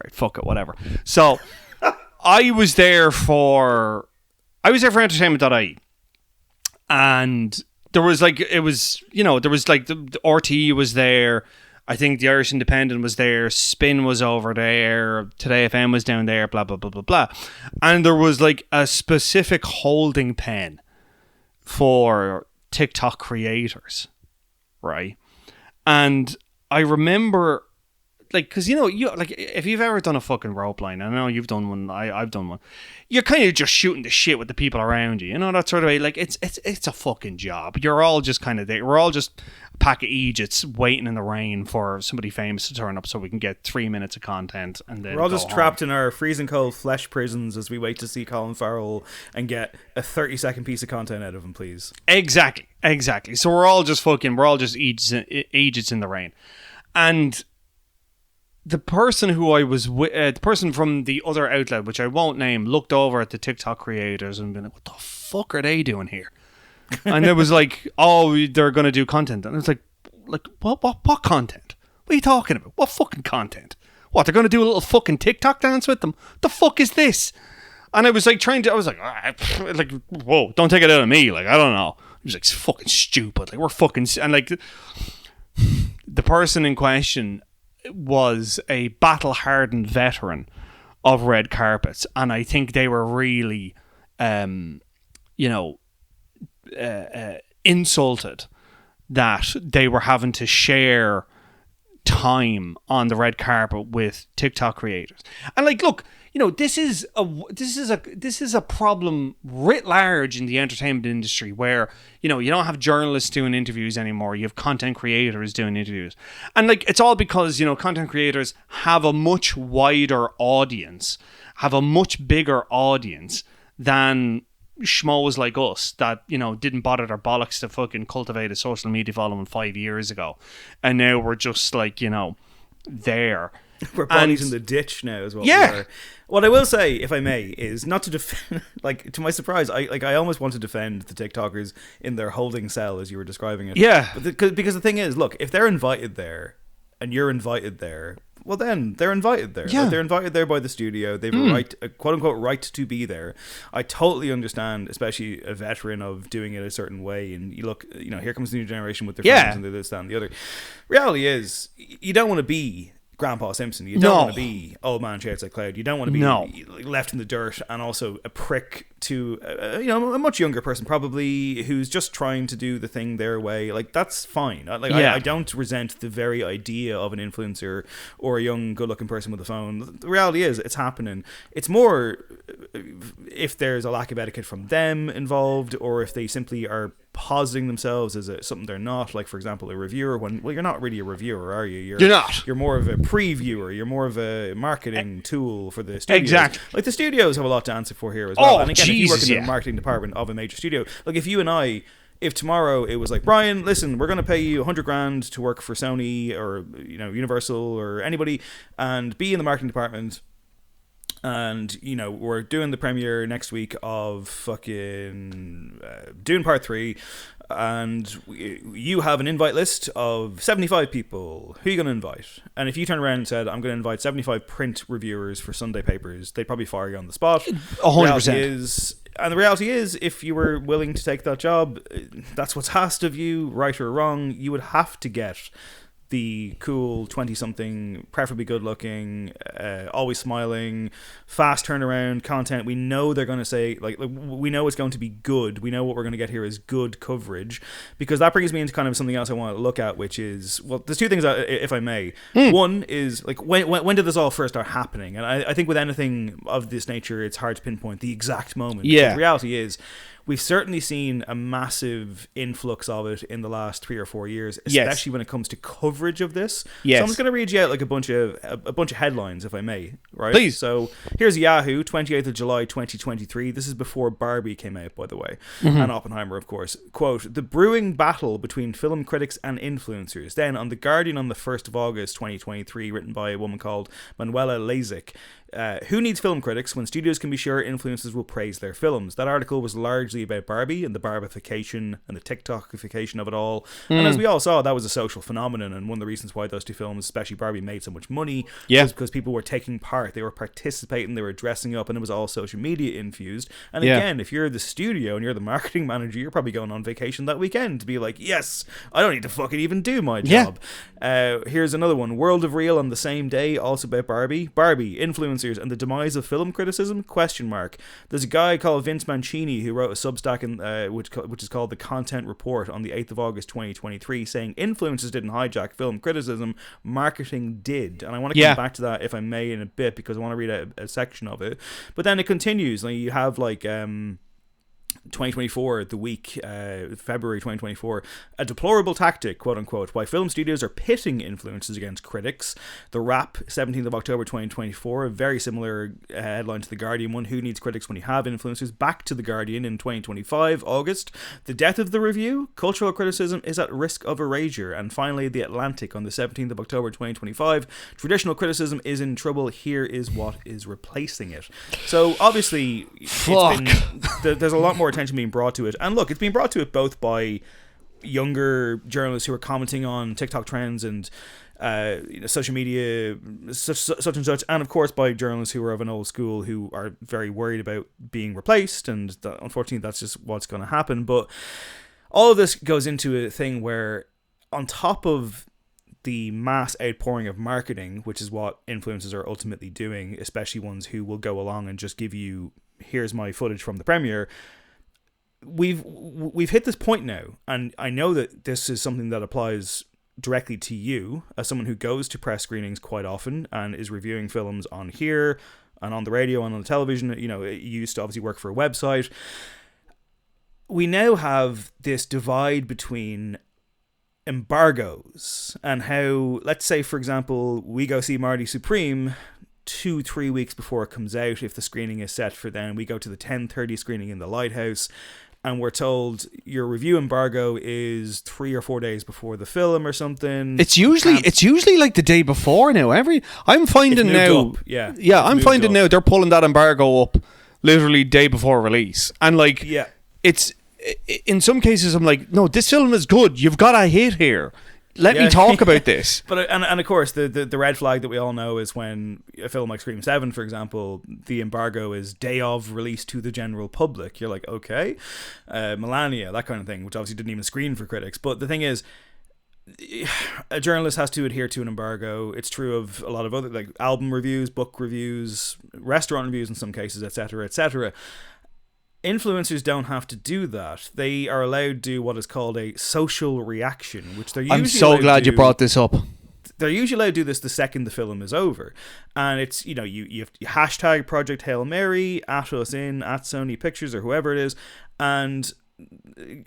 whatever. So I was there for entertainment.ie, and there was like, it was, there was like the RTE was there. I think the Irish Independent was there, Spin was over there, Today FM was down there, blah, blah, blah, blah, blah. And there was like a specific holding pen for TikTok creators, right? And I remember, like, because, like, if you've ever done a fucking rope line, I know you've done one, I've done one, you're kind of just shooting the shit with the people around you, that sort of way. Like, it's a fucking job. You're all just kind of there. We're all just a pack of Egypts waiting in the rain for somebody famous to turn up so we can get 3 minutes of content. And then we're all just trapped in our freezing cold flesh prisons as we wait to see Colin Farrell and get a 30-second piece of content out of him, please. Exactly. So we're all just Egypts in the rain. And the person who I was with, the person from the other outlet, which I won't name, looked over at the TikTok creators and been like, what the fuck are they doing here? And it was like, oh, they're going to do content. And it's like what content? What are you talking about? What fucking content? What, they're going to do a little fucking TikTok dance with them? The fuck is this? And I was like I was like, whoa, don't take it out of me. Like, I don't know. It was like fucking stupid. Like, we're fucking, and like the person in question was a battle-hardened veteran of red carpets, and I think they were really, insulted that they were having to share time on the red carpet with TikTok creators. And like, look, this is a problem writ large in the entertainment industry, where you don't have journalists doing interviews anymore. You have content creators doing interviews, and like, it's all because content creators have a much wider audience, have a much bigger audience than schmoes like us that didn't bother their bollocks to fucking cultivate a social media following 5 years ago, and now we're just like there. We're bodies in the ditch now as well. Yeah. What I will say, if I may, is not to defend. Like, to my surprise, I almost want to defend the TikTokers in their holding cell as you were describing it. Yeah. But because the thing is, look, if they're invited there and you're invited there, well, then they're invited there. Yeah. Like, they're invited there by the studio. They've a quote unquote right to be there. I totally understand, especially a veteran of doing it a certain way. And you look, here comes the new generation with their phones and this, that, and the other. Reality is, you don't want to be Grandpa Simpson. You don't want to be old man shouts like cloud. You don't want to be left in the dirt and also a prick to a much younger person probably who's just trying to do the thing their way. Like, that's fine. I don't resent the very idea of an influencer or a young good looking person with a phone. The reality is it's happening. It's more if there's a lack of etiquette from them involved, or if they simply are positing themselves as something they're not, like for example a reviewer, when you're not really a reviewer, are you? You're not. You're more of a previewer. You're more of a marketing tool for the studios. Exactly. Like, the studios have a lot to answer for here as well. And again, Jesus, if you work in the marketing department of a major studio, like if tomorrow it was like, Brian, listen, we're going to pay you $100,000 to work for Sony or Universal or anybody and be in the marketing department, and we're doing the premiere next week of fucking Dune Part 3, and you have an invite list of 75 people. Who are you going to invite? And if you turn around and said, I'm going to invite 75 print reviewers for Sunday papers, they'd probably fire you on the spot. 100%. And the reality is, if you were willing to take that job, that's what's asked of you, right or wrong. You would have to get the cool 20-something, preferably good-looking, always smiling, fast turnaround content. We know they're going to say, like, we know it's going to be good. We know what we're going to get here is good coverage, because that brings me into kind of something else I want to look at, which is, well, there's two things, if I may. One is, like, when did this all first start happening? And I think with anything of this nature, it's hard to pinpoint the exact moment. Yeah. The reality is, we've certainly seen a massive influx of it in the last 3 or 4 years, especially when it comes to coverage of this. Yes. So I'm just going to read you out like a bunch of headlines, if I may. Right? Please. So here's Yahoo, 28th of July, 2023. This is before Barbie came out, by the way, and Oppenheimer, of course. Quote: "The brewing battle between film critics and influencers." Then on The Guardian on the 1st of August, 2023, written by a woman called Manuela Lazik. Who needs film critics when studios can be sure influencers will praise their films? That article was largely about Barbie and the Barbification and the TikTokification of it all. And as we all saw, that was a social phenomenon, and one of the reasons why those two films, especially Barbie, made so much money was because people were taking part, they were participating, they were dressing up, and it was all social media infused. And again, if you're the studio and you're the marketing manager, you're probably going on vacation that weekend to be like, yes, I don't need to fucking even do my job. Here's another one, World of Real on the same day, also about Barbie, influencers and the demise of film criticism? ? There's a guy called Vince Mancini who wrote a Substack which is called The Content Report on the 8th of August 2023, saying influencers didn't hijack film criticism, marketing did. And I want to come back to that, if I may, in a bit, because I want to read a section of it. But then it continues. Like, you have like 2024, the week, February 2024, a deplorable tactic, quote unquote, why film studios are pitting influencers against critics. The Wrap, 17th of October 2024, a very similar headline to The Guardian one, who needs critics when you have influencers. Back to The Guardian in 2025, August, the death of the review, cultural criticism is at risk of erasure. And finally, The Atlantic on the 17th of October 2025, traditional criticism is in trouble, here is what is replacing it. So obviously, there's a lot more attention being brought to it, and look, it's being brought to it both by younger journalists who are commenting on TikTok trends and social media, such and such, and of course by journalists who are of an old school who are very worried about being replaced, and unfortunately that's just what's going to happen. But all of this goes into a thing where, on top of the mass outpouring of marketing, which is what influencers are ultimately doing, especially ones who will go along and just give you, here's my footage from the premiere, we've hit this point now, and I know that this is something that applies directly to you as someone who goes to press screenings quite often and is reviewing films on here and on the radio and on the television. You used to obviously work for a website. We now have this divide between embargoes and how, let's say for example, we go see Marty Supreme 2-3 weeks before it comes out. If the screening is set for then, we go to the 10:30 screening in the Lighthouse. and we're told your review embargo is 3 or 4 days before the film or something. It's usually like the day before now. I'm finding now, I'm finding now they're pulling that embargo up literally day before release, and like, it's in some cases I'm like, no, this film is good. You've got a hit here. Let me talk about this. But and of course, the red flag that we all know is when a film like Scream 7, for example, the embargo is day of release to the general public. You're like, okay, Melania, that kind of thing, which obviously didn't even screen for critics. But the thing is, a journalist has to adhere to an embargo. It's true of a lot of other, like album reviews, book reviews, restaurant reviews in some cases, etc., etc. Influencers don't have to do that. They are allowed to do what is called a social reaction, which they're usually I'm so glad you brought this up. They're usually allowed to do this the second the film is over. And it's, you hashtag Project Hail Mary, at us in, at Sony Pictures or whoever it is, and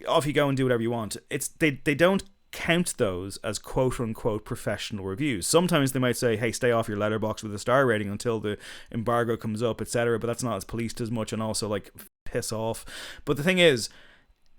off you go and do whatever you want. They don't count those as quote-unquote professional reviews. Sometimes they might say, hey, stay off your letterbox with a star rating until the embargo comes up, etc., but that's not as policed as much, and also, like, piss off. But the thing is,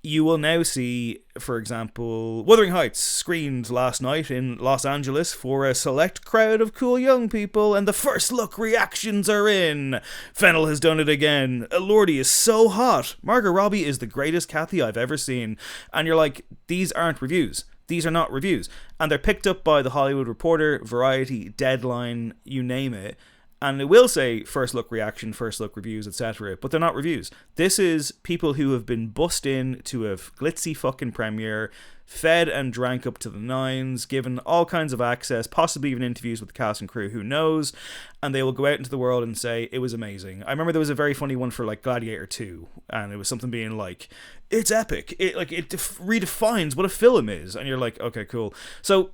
you will now see, for example, Wuthering Heights screened last night in Los Angeles for a select crowd of cool young people, and the first look reactions are in. Fennel has done it again. Elordi is so hot. Margot Robbie is the greatest Kathy I've ever seen. And you're like, these aren't reviews. These are not reviews. And they're picked up by The Hollywood Reporter, Variety, Deadline, you name it. And it will say first look reaction, first look reviews, etc. But they're not reviews. This is people who have been bussed in to a glitzy fucking premiere, fed and drank up to the nines, given all kinds of access, possibly even interviews with the cast and crew, who knows, and they will go out into the world and say, it was amazing. I remember there was a very funny one for like Gladiator 2, and it was something being like, it's epic, it redefines what a film is, and you're like, okay, cool. So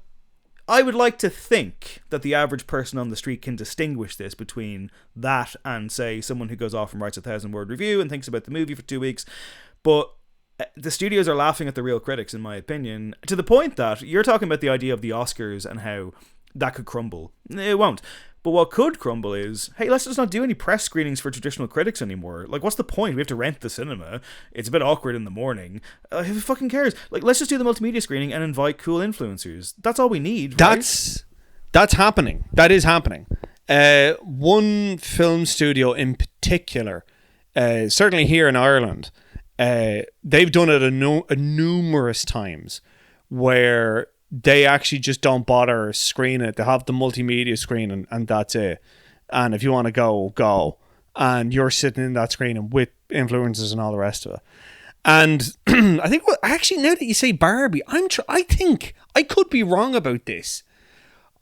I would like to think that the average person on the street can distinguish this between that and, say, someone who goes off and writes a 1,000-word review and thinks about the movie for 2 weeks. But the studios are laughing at the real critics, in my opinion, to the point that you're talking about the idea of the Oscars and how that could crumble. It won't. But what could crumble is, hey, let's just not do any press screenings for traditional critics anymore. Like, what's the point? We have to rent the cinema. It's a bit awkward in the morning. Who fucking cares? Like, let's just do the multimedia screening and invite cool influencers. That's all we need, right? That's happening. That is happening. One film studio in particular, certainly here in Ireland, they've done it numerous times where they actually just don't bother screening it. They have the multimedia screening and that's it. And if you want to go. And you're sitting in that screening with influencers and all the rest of it. And I think, actually, now that you say Barbie, I think I could be wrong about this.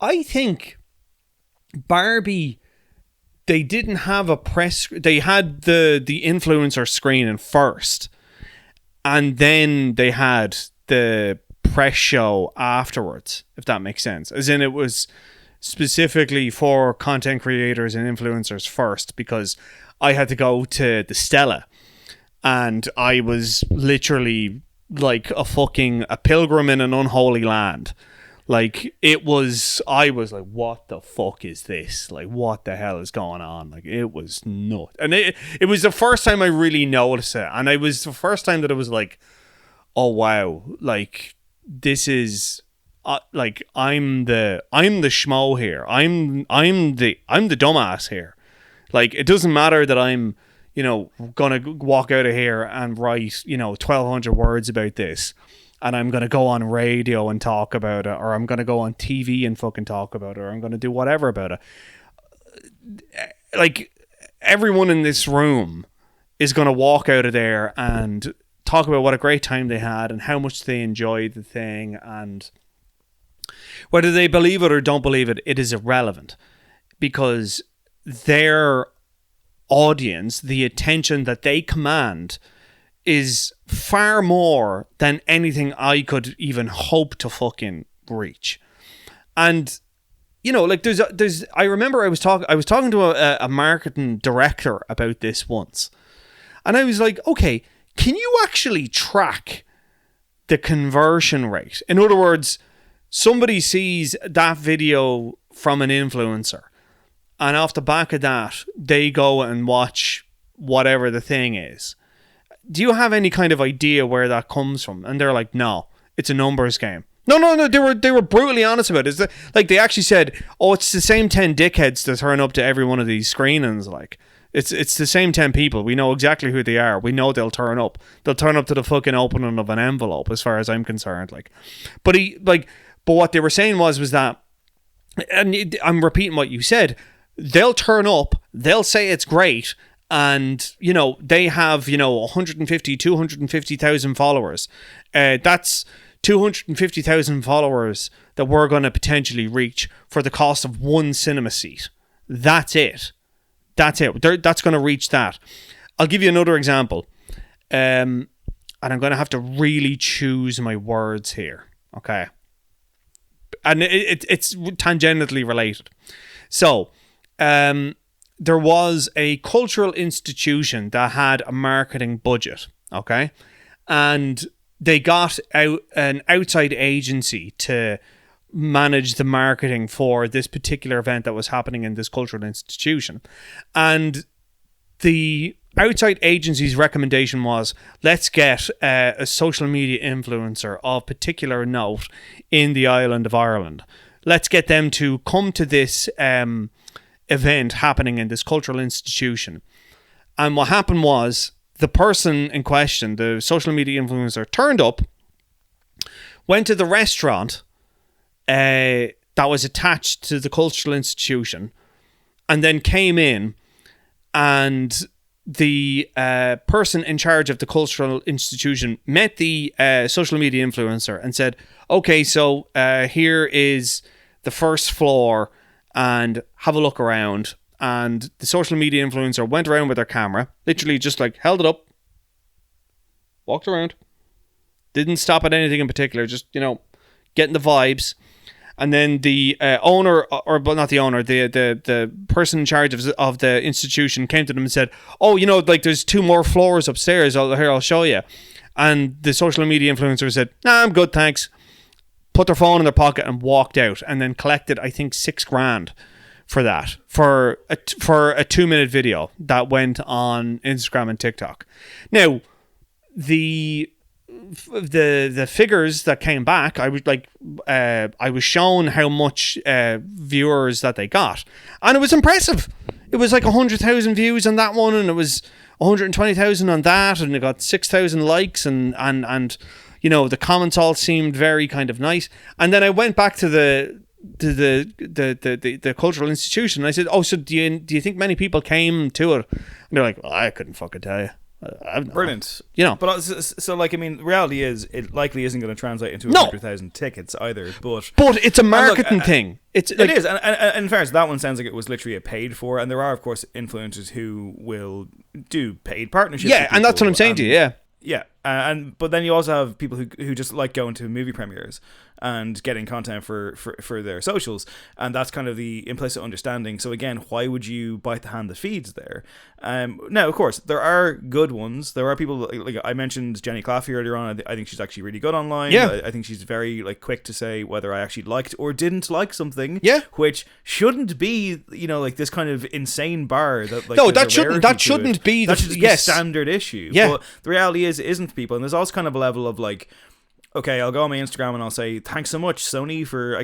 I think Barbie, they didn't have a press. They had the influencer screening first, and then they had the press show afterwards, if that makes sense. As in, it was specifically for content creators and influencers first, because I had to go to the Stella and I was literally like a pilgrim in an unholy land. Like, I was like, what the fuck is this? Like, what the hell is going on? Like, it was nuts. And it was the first time I really noticed it. And it was the first time that it was like, oh wow, like, this is like, I'm the schmo here. I'm the dumbass here. Like, it doesn't matter that I'm, gonna walk out of here and write, 1,200 words about this, and I'm gonna go on radio and talk about it, or I'm gonna go on TV and fucking talk about it, or I'm gonna do whatever about it. Like, everyone in this room is gonna walk out of there and talk about what a great time they had and how much they enjoyed the thing, and whether they believe it or don't believe it, it is irrelevant, because their audience, the attention that they command, is far more than anything I could even hope to fucking reach. And like, there's I remember I was talking to a marketing director about this once, and I was like, okay, can you actually track the conversion rate? In other words, somebody sees that video from an influencer, and off the back of that, they go and watch whatever the thing is. do you have any kind of idea where that comes from? And they're like, no, it's a numbers game. No. They were brutally honest about it. It's like, they actually said, oh, it's the same 10 dickheads that turn up to every one of these screenings. Like, it's the same 10 people. We know exactly who they are. We know they'll turn up. They'll turn up to the fucking opening of an envelope, as far as I'm concerned. Like, but what they were saying was that, and I'm repeating what you said, they'll turn up, they'll say it's great, and, you know, they have, you know, 150, 250,000 followers. That's 250,000 followers that we're going to potentially reach for the cost of one cinema seat. That's it. That's going to reach that. I'll give you another example. And I'm going to have to really choose my words here. Okay. And it's tangentially related. So, there was a cultural institution that had a marketing budget. Okay. And they got out an outside agency to manage the marketing for this particular event that was happening in this cultural institution. And the outside agency's recommendation was, let's get a social media influencer of particular note in the island of Ireland. Let's get them to come to this event happening in this cultural institution. And what happened was, the person in question, the social media influencer, turned up, went to the restaurant that was attached to the cultural institution, and then came in, and the person in charge of the cultural institution met the social media influencer and said, okay, so here is the first floor, and have a look around. And the social media influencer went around with their camera, literally just like held it up, walked around, didn't stop at anything in particular, just, you know, getting the vibes. And then the owner, or but not the owner, the person in charge of the institution came to them and said, oh, you know, like, there's 2 more floors upstairs. I'll show you. And the social media influencer said, nah, I'm good, thanks. Put their phone in their pocket and walked out, and then collected, I think, $6,000 for that, for a 2-minute video that went on Instagram and TikTok. Now, the figures that came back, I was shown how much viewers that they got, and it was impressive. It was like 100,000 views on that one, and it was 120,000 on that, and it got 6,000 likes, and you know, the comments all seemed very kind of nice. And then I went back to the cultural institution, and I said, oh, so do you think many people came to it? And they're like, well, I couldn't fucking tell you. Brilliant. You know, but so like, I mean, reality is, it likely isn't going to translate into 100,000 tickets either. But it's a marketing thing. It is, and in fairness, that one sounds like it was literally a paid for, and there are, of course, influencers who will do paid partnerships. Yeah, and that's what I'm saying to you. Yeah. Yeah, but then you also have people who just like going to movie premieres and getting content for their socials, and that's kind of the implicit understanding. So again, why would you bite the hand that feeds there? Now, of course, there are good ones. There are people like I mentioned Jenny Claffey earlier on. I think she's actually really good online. Yeah. I think she's very like quick to say whether I actually liked or didn't like something. Yeah, which shouldn't be, you know, like this kind of insane bar that like, no, that shouldn't be that should be a standard issue. Yeah, but the reality is, it isn't, people, and there's also kind of a level of like, okay, I'll go on my Instagram and I'll say, thanks so much, Sony, for...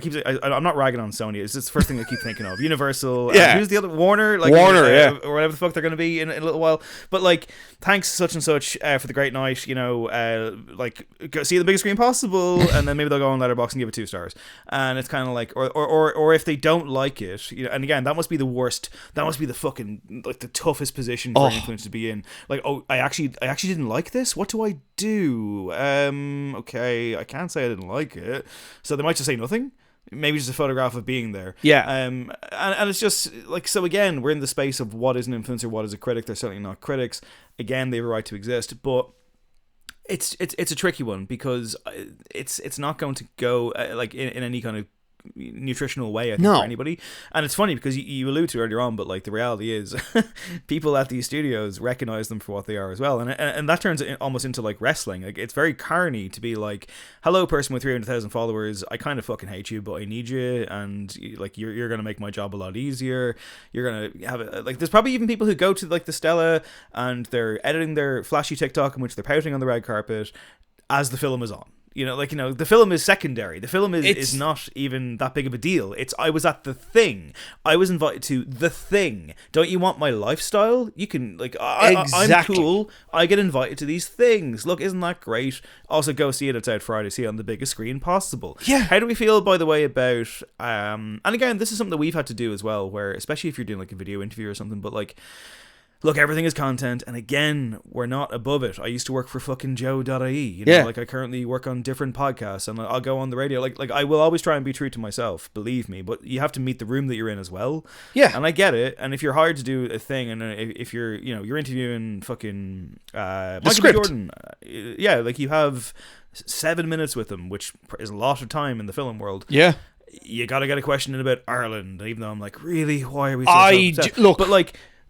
I'm not ragging on Sony. It's just the first thing I keep thinking of. Universal. Yeah. Who's the other? Warner? Like, Warner, yeah. Or whatever the fuck they're going to be in a little while. But, like, thanks such and such for the great night. You know, like, go see the biggest screen possible. And then maybe they'll go on Letterboxd and give it 2 stars. And it's kind of like... Or if they don't like it... You know, and again, that must be the worst... That must be the fucking... Like, the toughest position for an influencer to be in. Like, oh, I actually didn't like this? What do I do? Okay, I can't say I didn't like it, so they might just say nothing, maybe just a photograph of being there. And it's just like, so again, we're in the space of what is an influencer, what is a critic. They're certainly not critics. Again, they have a right to exist, but it's a tricky one, because it's not going to go like in any kind of nutritional way, I think, for anybody. And it's funny because you alluded to earlier on, but like the reality is people at these studios recognize them for what they are as well. And that turns it almost into like wrestling. Like it's very carny to be like, hello, person with 300,000 followers, I kind of fucking hate you, but I need you, and like you're going to make my job a lot easier. You're going to have it. Like there's probably even people who go to like the Stella and they're editing their flashy TikTok in which they're pouting on the red carpet as the film is on. The film is secondary. The film is not even that big of a deal. I was at the thing. I was invited to the thing. Don't you want my lifestyle? You can, like, I'm cool. I get invited to these things. Look, isn't that great? Also, go see it. It's out Friday. See it on the biggest screen possible. Yeah. How do we feel, by the way, about, and again, this is something that we've had to do as well, where, especially if you're doing, like, a video interview or something, but, like, look, everything is content, and again, we're not above it. I used to work for fucking Joe.ie, like I currently work on different podcasts, and I'll go on the radio. Like I will always try and be true to myself, believe me, but you have to meet the room that you're in as well. Yeah. And I get it, and if you're hired to do a thing, and if you're, you're interviewing fucking Michael B. Jordan, like you have 7 minutes with him, which is a lot of time in the film world. Yeah. You gotta get a question in about Ireland, even though I'm like, really? Why are we so upset? Look,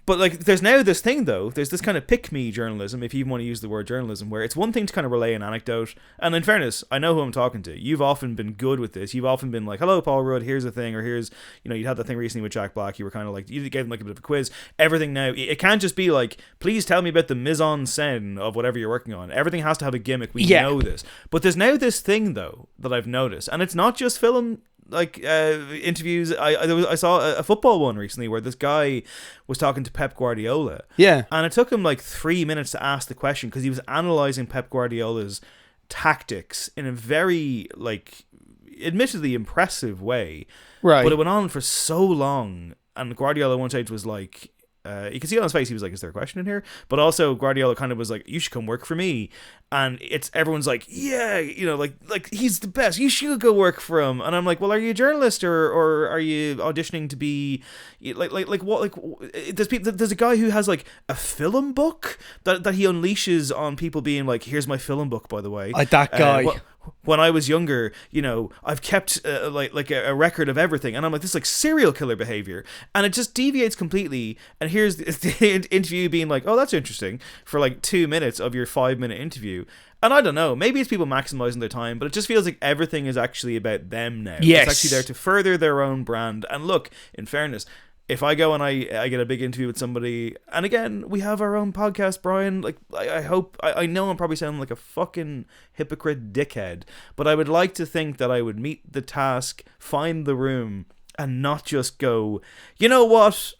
But, like, there's now this thing, though. There's this kind of pick-me journalism, if you even want to use the word journalism, where it's one thing to kind of relay an anecdote. And in fairness, I know who I'm talking to. You've often been good with this. You've often been like, hello, Paul Rudd, here's a thing. Or here's, you had that thing recently with Jack Black. You were kind of like, you gave him like a bit of a quiz. Everything now, it can't just be like, please tell me about the mise-en-scène of whatever you're working on. Everything has to have a gimmick. We know this. But there's now this thing, though, that I've noticed. And it's not just film interviews. I saw a football one recently where this guy was talking to Pep Guardiola, and it took him like 3 minutes to ask the question because he was analyzing Pep Guardiola's tactics in a very, like, admittedly impressive way, right? But it went on for so long, and Guardiola at one stage was like, you can see on his face, he was like, is there a question in here? But also Guardiola kind of was like, you should come work for me. And everyone's like, yeah, like he's the best. You should go work for him. And I'm like, well, are you a journalist or are you auditioning to be like what? Like there's a guy who has like a film book that he unleashes on people being like, here's my film book, by the way. That guy. When I was younger, I've kept like a record of everything, and I'm like, this is like serial killer behavior, and it just deviates completely. And here's the interview being like, oh, that's interesting, for like 2 minutes of your 5-minute interview. And I don't know, maybe it's people maximizing their time, but it just feels like everything is actually about them now. Yes. It's actually there to further their own brand. And look, in fairness, if I go and I get a big interview with somebody, and again, we have our own podcast, Brian, like, I know I'm probably sounding like a fucking hypocrite dickhead, but I would like to think that I would meet the task, find the room, and not just go, you know what,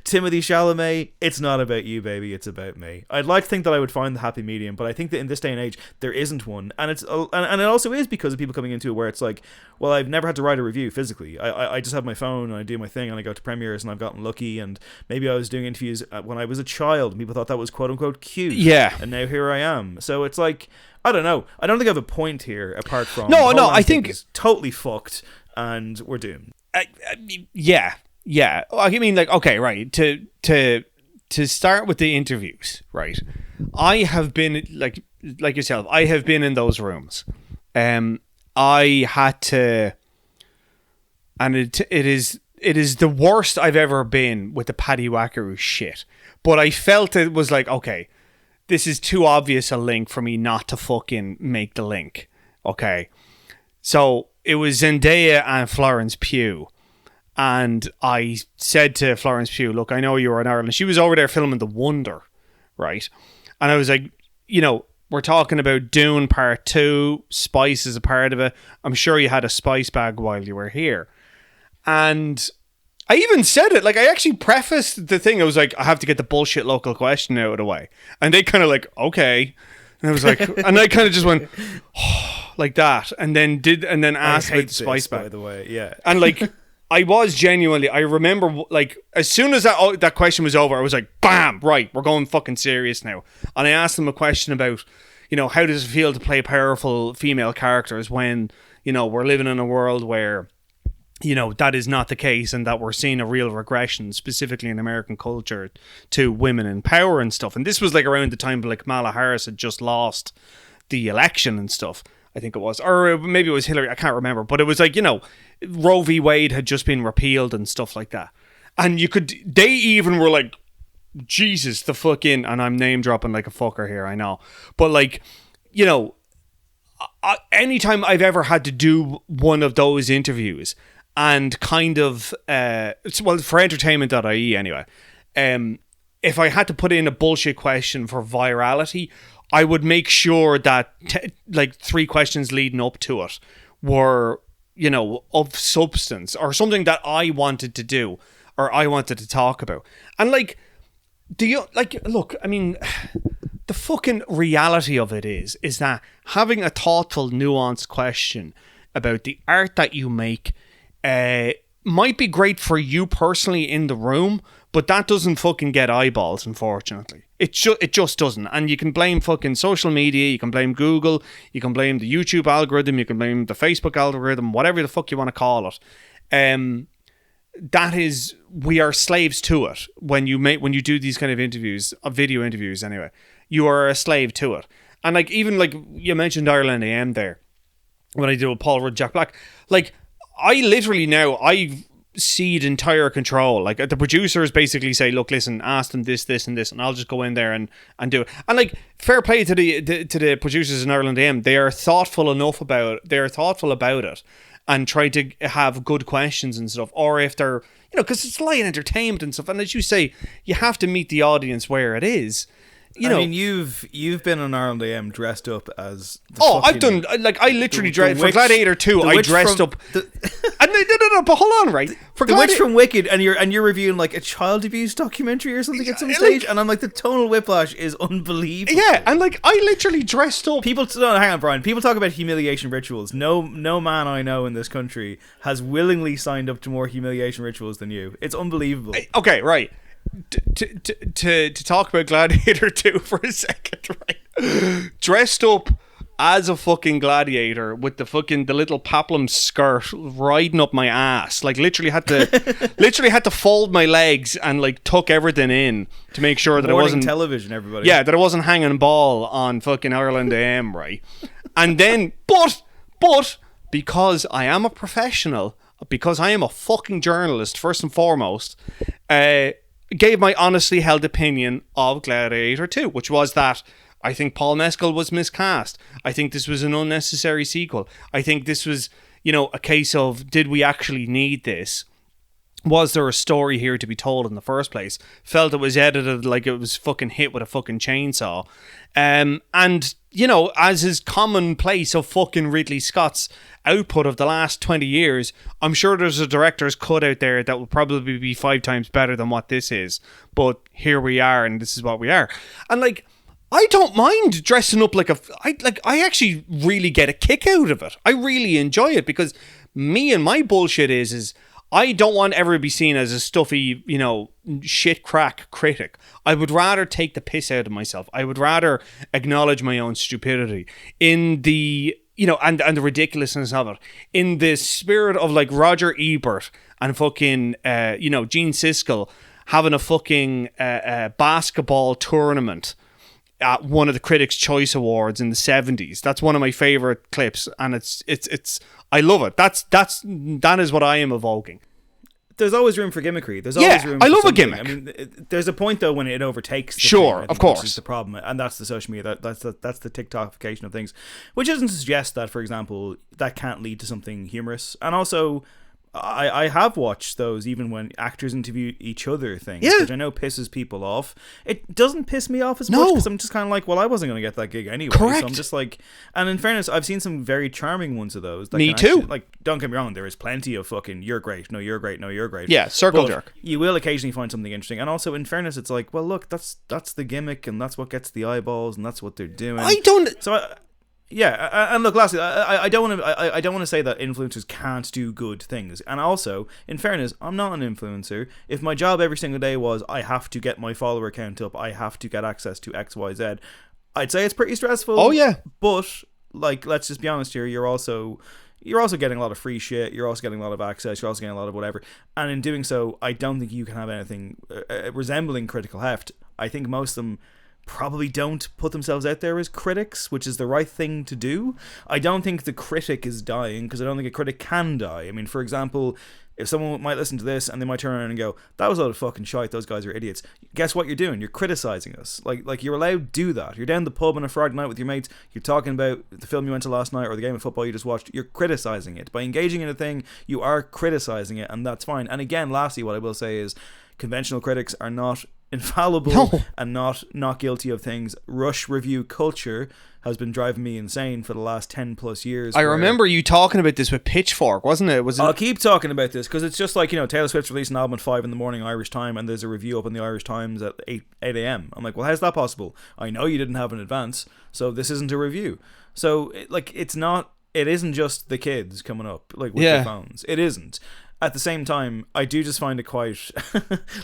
Timothée Chalamet, it's not about you, baby, it's about me. I'd like to think that I would find the happy medium, but I think that in this day and age, there isn't one. And it also is because of people coming into it where it's like, well, I've never had to write a review physically. I just have my phone, and I do my thing, and I go to premieres, and I've gotten lucky, and maybe I was doing interviews when I was a child, and people thought that was quote-unquote cute. Yeah. And now here I am. So it's like, I don't know. I don't think I have a point here, apart from... No, I think... it's totally fucked, and we're doomed. Yeah. I mean, like, okay, right. To start with the interviews, right? I have been like yourself. I have been in those rooms. I had to, and it is the worst I've ever been with the Paddy Wackaroo shit. But I felt it was like, okay, this is too obvious a link for me not to fucking make the link. Okay, so it was Zendaya and Florence Pugh. And I said to Florence Pugh, look, I know you were in Ireland. She was over there filming The Wonder, right? And I was like, we're talking about Dune Part 2. Spice is a part of it. I'm sure you had a spice bag while you were here. And I even said it. Like, I actually prefaced the thing. I was like, I have to get the bullshit local question out of the way. And they kind of like, okay. And I was like, and I kind of just went, oh, like that. And then asked about the spice bag. By the way, yeah. And like... I was genuinely, I remember, like, as soon as that question was over, I was like, bam, right, we're going fucking serious now. And I asked them a question about, how does it feel to play powerful female characters when, we're living in a world where, that is not the case, and that we're seeing a real regression, specifically in American culture, to women in power and stuff. And this was like around the time like Kamala Harris had just lost the election and stuff. I think it was, or maybe it was Hillary, I can't remember, but it was like, Roe v. Wade had just been repealed and stuff like that. And they even were like, Jesus, the fucking, and I'm name dropping like a fucker here, I know. But like, you know, anytime I've ever had to do one of those interviews and kind of, for entertainment.ie anyway, if I had to put in a bullshit question for virality, I would make sure that like 3 questions leading up to it were, you know, of substance or something that I wanted to do or I wanted to talk about. And like, look, I mean, the fucking reality of it is that having a thoughtful, nuanced question about the art that you make might be great for you personally in the room, but that doesn't fucking get eyeballs, unfortunately. It just doesn't. And you can blame fucking social media, you can blame Google, you can blame the YouTube algorithm, you can blame the Facebook algorithm, whatever the fuck you want to call it. That is, we are slaves to it. When you do these kind of interviews, video interviews anyway, you are a slave to it. And like, even like you mentioned Ireland AM there, when I do a Paul Rudd, Jack Black, like I cede entire control. Like the producers basically say, look, listen, ask them this, and this, and I'll just go in there and do it. And like, fair play to the producers in Ireland AM, they are thoughtful about it and try to have good questions and stuff. Or if they're, you know, because it's light entertainment and stuff. And as you say, you have to meet the audience where it is. You know, I mean, you've been on Ireland AM dressed up as. I've done, like, I literally dressed for Gladiator 2. I dressed up. No, but hold on, right? For the Witch from Wicked, and you're reviewing like a child abuse documentary or something at some stage, and I'm like, the tonal whiplash is unbelievable. Yeah, and like, I literally dressed up. Hang on, Brian. People talk about humiliation rituals. No man I know in this country has willingly signed up to more humiliation rituals than you. It's unbelievable. Okay, right. To talk about Gladiator 2 for a second, right? Dressed up as a fucking gladiator with the little paplum skirt riding up my ass, like literally had to fold my legs and like tuck everything in to make sure that it wasn't television, everybody. Yeah, that it wasn't hanging ball on fucking Ireland AM, right? And then, but because I am a professional, because I am a fucking journalist first and foremost, gave my honestly held opinion of Gladiator 2, which was that I think Paul Mescal was miscast. I think this was an unnecessary sequel. I think this was, you know, a case of, did we actually need this? Was there a story here to be told in the first place? Felt it was edited like it was fucking hit with a fucking chainsaw. And, you know, as is commonplace of fucking Ridley Scott's output of the last 20 years, I'm sure there's a director's cut out there that will probably be 5 times better than what this is. But here we are, and this is what we are. And like, I don't mind dressing up like I actually really get a kick out of it. I really enjoy it because me and my bullshit is I don't want ever to be seen as a stuffy, you know, shit crack critic. I would rather take the piss out of myself. I would rather acknowledge my own stupidity in the, you know, and the ridiculousness of it, in the spirit of like Roger Ebert and fucking, you know, Gene Siskel having a fucking basketball tournament at one of the Critics' Choice Awards in the 70s. That's one of my favorite clips, and it's I love it. That is what I am evoking. There's always room for gimmickry. There's always room for I love something. a gimmick. I mean, there's a point though when it overtakes the sure, thing, of course. Which is the problem, and that's the social media. That's the TikTokification of things, which isn't to suggest that, for example, that can't lead to something humorous. And also, I have watched those even when actors interview each other things, which I know pisses people off. It doesn't piss me off as much because I'm just kind of like, well, I wasn't going to get that gig anyway. Correct. So I'm just like, and in fairness, I've seen some very charming ones of those. Me too. Like, don't get me wrong, there is plenty of fucking you're great, no, you're great, no, you're great. Yeah, circle jerk. You will occasionally find something interesting, and also in fairness, it's like, well, look, that's the gimmick, and that's what gets the eyeballs, and that's what they're doing. Yeah, and look, lastly, I don't want to say that influencers can't do good things. And also, in fairness, I'm not an influencer. If my job every single day was I have to get my follower count up, I have to get access to XYZ, I'd say it's pretty stressful. Oh yeah. But like, let's just be honest here, you're also getting a lot of free shit, you're also getting a lot of access, you're also getting a lot of whatever. And in doing so, I don't think you can have anything resembling critical heft. I think most of them probably don't put themselves out there as critics, which is the right thing to do. I don't think the critic is dying, because I don't think a critic can die. I mean, for example, if someone might listen to this and they might turn around and go, that was a lot of fucking shite, those guys are idiots. Guess what you're doing? You're criticizing us. Like you're allowed to do that. You're down the pub on a Friday night with your mates, you're talking about the film you went to last night or the game of football you just watched, you're criticizing it. By engaging in a thing, you are criticizing it, and that's fine. And again, lastly, what I will say is, conventional critics are not infallible and not guilty of things. Rush review culture has been driving me insane for the last 10 plus years. I remember you talking about this with Pitchfork, wasn't it? I'll keep talking about this, because it's just like, Taylor Swift's released an album at 5 a.m. Irish time, and there's a review up in the Irish Times at 8 a.m. I'm like, well, how's that possible? I know you didn't have an advance, so this isn't a review. So it isn't just the kids coming up like with their phones. It isn't. At the same time, I do just find it quite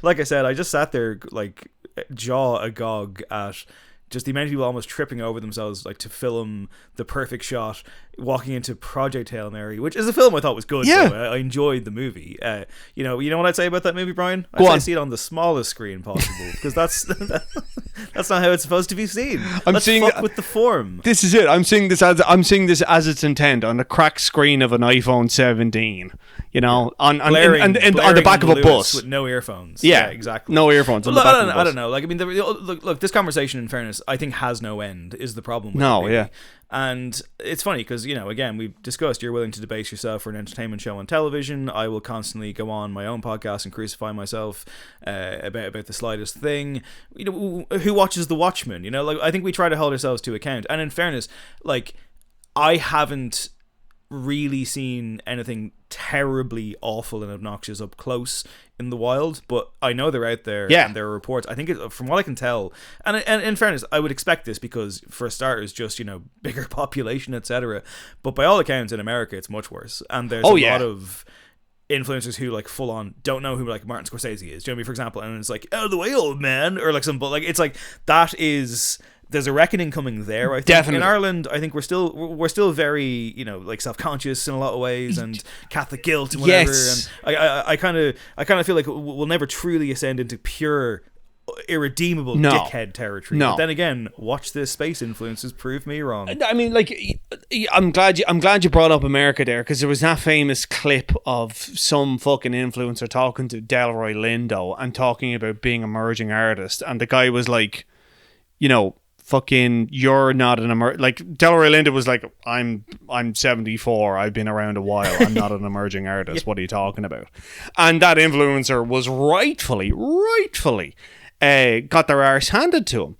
like I said, I just sat there like jaw agog at just the amount of people almost tripping over themselves, like, to film the perfect shot, walking into Project Hail Mary, which is a film I thought was good. Yeah, I enjoyed the movie. You know what I'd say about that movie, Brian? I'd see it on the smallest screen possible, because that's not how it's supposed to be seen. Let's fuck with the form. This is it. I'm seeing this as its intent on the cracked screen of an iPhone 17. On the back of a bus with no earphones. Yeah, exactly. No earphones. On the back of a bus. I don't know. Like, I mean, look, this conversation, in fairness, I think has no end. Is the problem with it, yeah. And it's funny because, again, we've discussed you're willing to debase yourself for an entertainment show on television. I will constantly go on my own podcast and crucify myself about the slightest thing. Who watches The Watchmen? Like, I think we try to hold ourselves to account. And in fairness, like, I haven't really seen anything terribly awful and obnoxious up close in the wild, but I know they're out there, and there are reports. I think from what I can tell, and in fairness, I would expect this because, for starters, just bigger population, etc. But by all accounts, in America, it's much worse, and there's a lot of influencers who, like, full on don't know who, like, Martin Scorsese is. Do you know what I mean? For example, and it's like, out of the way, old man, or like some, but like, it's like that is. There's a reckoning coming there, I think. Definitely. In Ireland, I think we're still very, like, self-conscious in a lot of ways, and Catholic guilt and whatever. Yes. And I kind of feel like we'll never truly ascend into pure, irredeemable dickhead territory. No. But then again, watch this space influences prove me wrong. I mean, like, I'm glad you brought up America there, because there was that famous clip of some fucking influencer talking to Delroy Lindo and talking about being an emerging artist, and the guy was like, fucking, you're not an like, Delroy Lindo was like, I'm 74, I've been around a while, I'm not an emerging artist. What are you talking about? And that influencer was rightfully got their arse handed to him.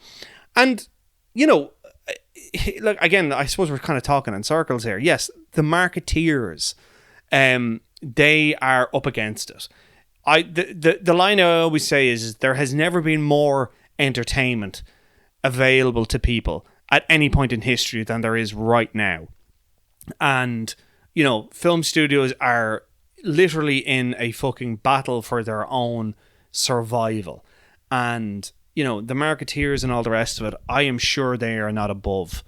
And look, again, I suppose we're kind of talking in circles here. Yes, the marketeers, they are up against it. The line I always say is there has never been more entertainment available to people at any point in history than there is right now. And, film studios are literally in a fucking battle for their own survival. And, the marketeers and all the rest of it, I am sure they are not above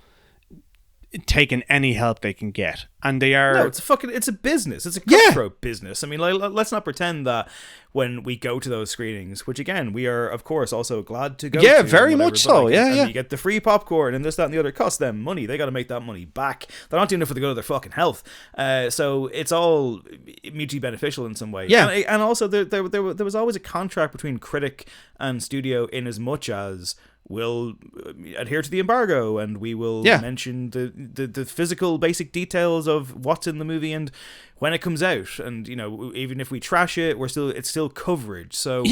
taking any help they can get. And they are... No, it's a business. It's a cutthroat business. I mean, like, let's not pretend that when we go to those screenings, which again, we are, of course, also glad to go to. Yeah, very much so. Like, yeah. You get the free popcorn and this, that, and the other. It costs them money. They got to make that money back. They're not doing it for the good of their fucking health. So it's all mutually beneficial in some way. Yeah. And also, there was always a contract between critic and studio, in as much as we'll adhere to the embargo and we will mention the physical basic details of what's in the movie and when it comes out, and even if we trash it, it's still coverage. So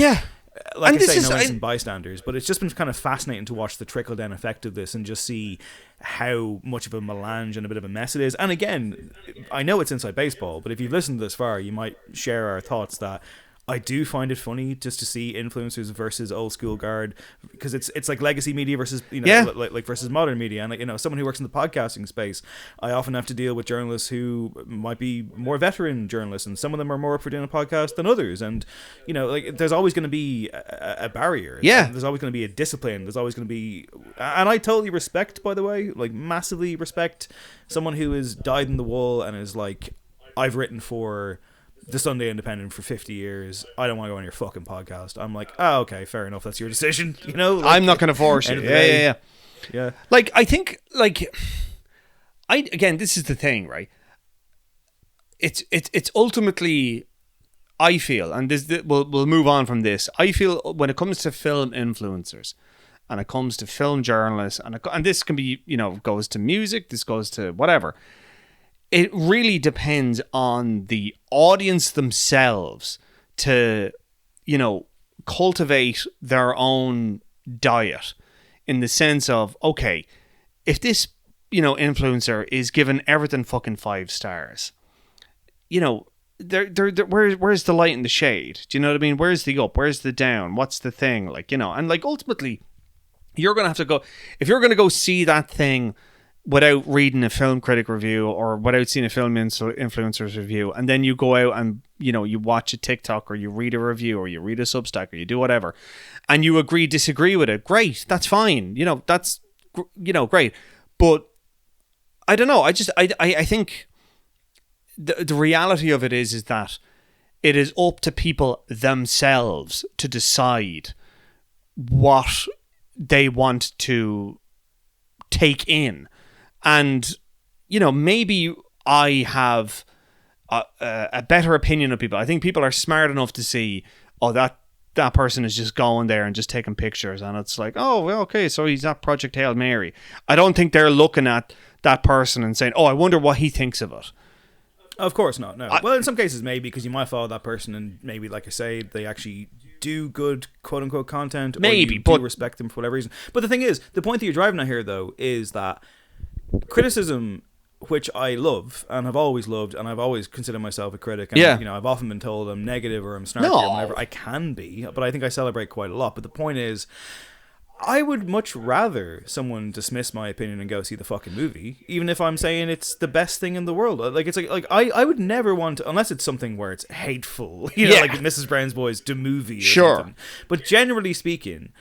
like and I say, no innocent bystanders, but it's just been kind of fascinating to watch the trickle down effect of this and just see how much of a melange and a bit of a mess it is. And again, I know it's inside baseball, but if you've listened this far, you might share our thoughts that I do find it funny just to see influencers versus old school guard, because it's like legacy media versus like versus modern media. And like, someone who works in the podcasting space, I often have to deal with journalists who might be more veteran journalists, and some of them are more up for doing a podcast than others. And like, there's always going to be a barrier. Yeah, there's always going to be a discipline. There's always going to be, and I totally respect, by the way, like massively respect someone who is dyed in the wool and is like, I've written for the Sunday Independent for 50 years. I don't want to go on your fucking podcast. I'm like, oh, okay, fair enough. That's your decision. You know, like, I'm not going to force you. Yeah. Like, I think, like, again, this is the thing, right? It's ultimately, I feel, and we'll move on from this. I feel when it comes to film influencers, and it comes to film journalists, and this can be, you know, goes to music, this goes to whatever. It really depends on the audience themselves to, you know, cultivate their own diet, in the sense of, okay, if this, you know, influencer is given everything fucking 5 stars, you know, where's the light and the shade? Do you know what I mean? Where's the up? Where's the down? What's the thing? Like, you know, and like ultimately, you're going to have to go, if you're going to go see that thing without reading a film critic review or without seeing a film influencer's review, and then you go out and, you know, you watch a TikTok or you read a review or you read a Substack or you do whatever, and you disagree with it, great, that's fine. You know, that's, you know, great. But I don't know. I think the reality of it is that it is up to people themselves to decide what they want to take in. And, you know, maybe I have a better opinion of people. I think people are smart enough to see, oh, that person is just going there and just taking pictures, and it's like, oh, well, okay, so he's at Project Hail Mary. I don't think they're looking at that person and saying, oh, I wonder what he thinks of it. Of course not, no. Well, in some cases, maybe, because you might follow that person and maybe, like I say, they actually do good quote-unquote content, maybe, or you do respect them for whatever reason. But the thing is, the point that you're driving at here, though, is that criticism, which I love and have always loved, and I've always considered myself a critic, and you know, I've often been told I'm negative or I'm snarky or whatever. I can be, but I think I celebrate quite a lot. But the point is, I would much rather someone dismiss my opinion and go see the fucking movie, even if I'm saying it's the best thing in the world. Like, it's like I would never want to, unless it's something where it's hateful, you know, like Mrs. Brown's Boys, the movie or something. But generally speaking,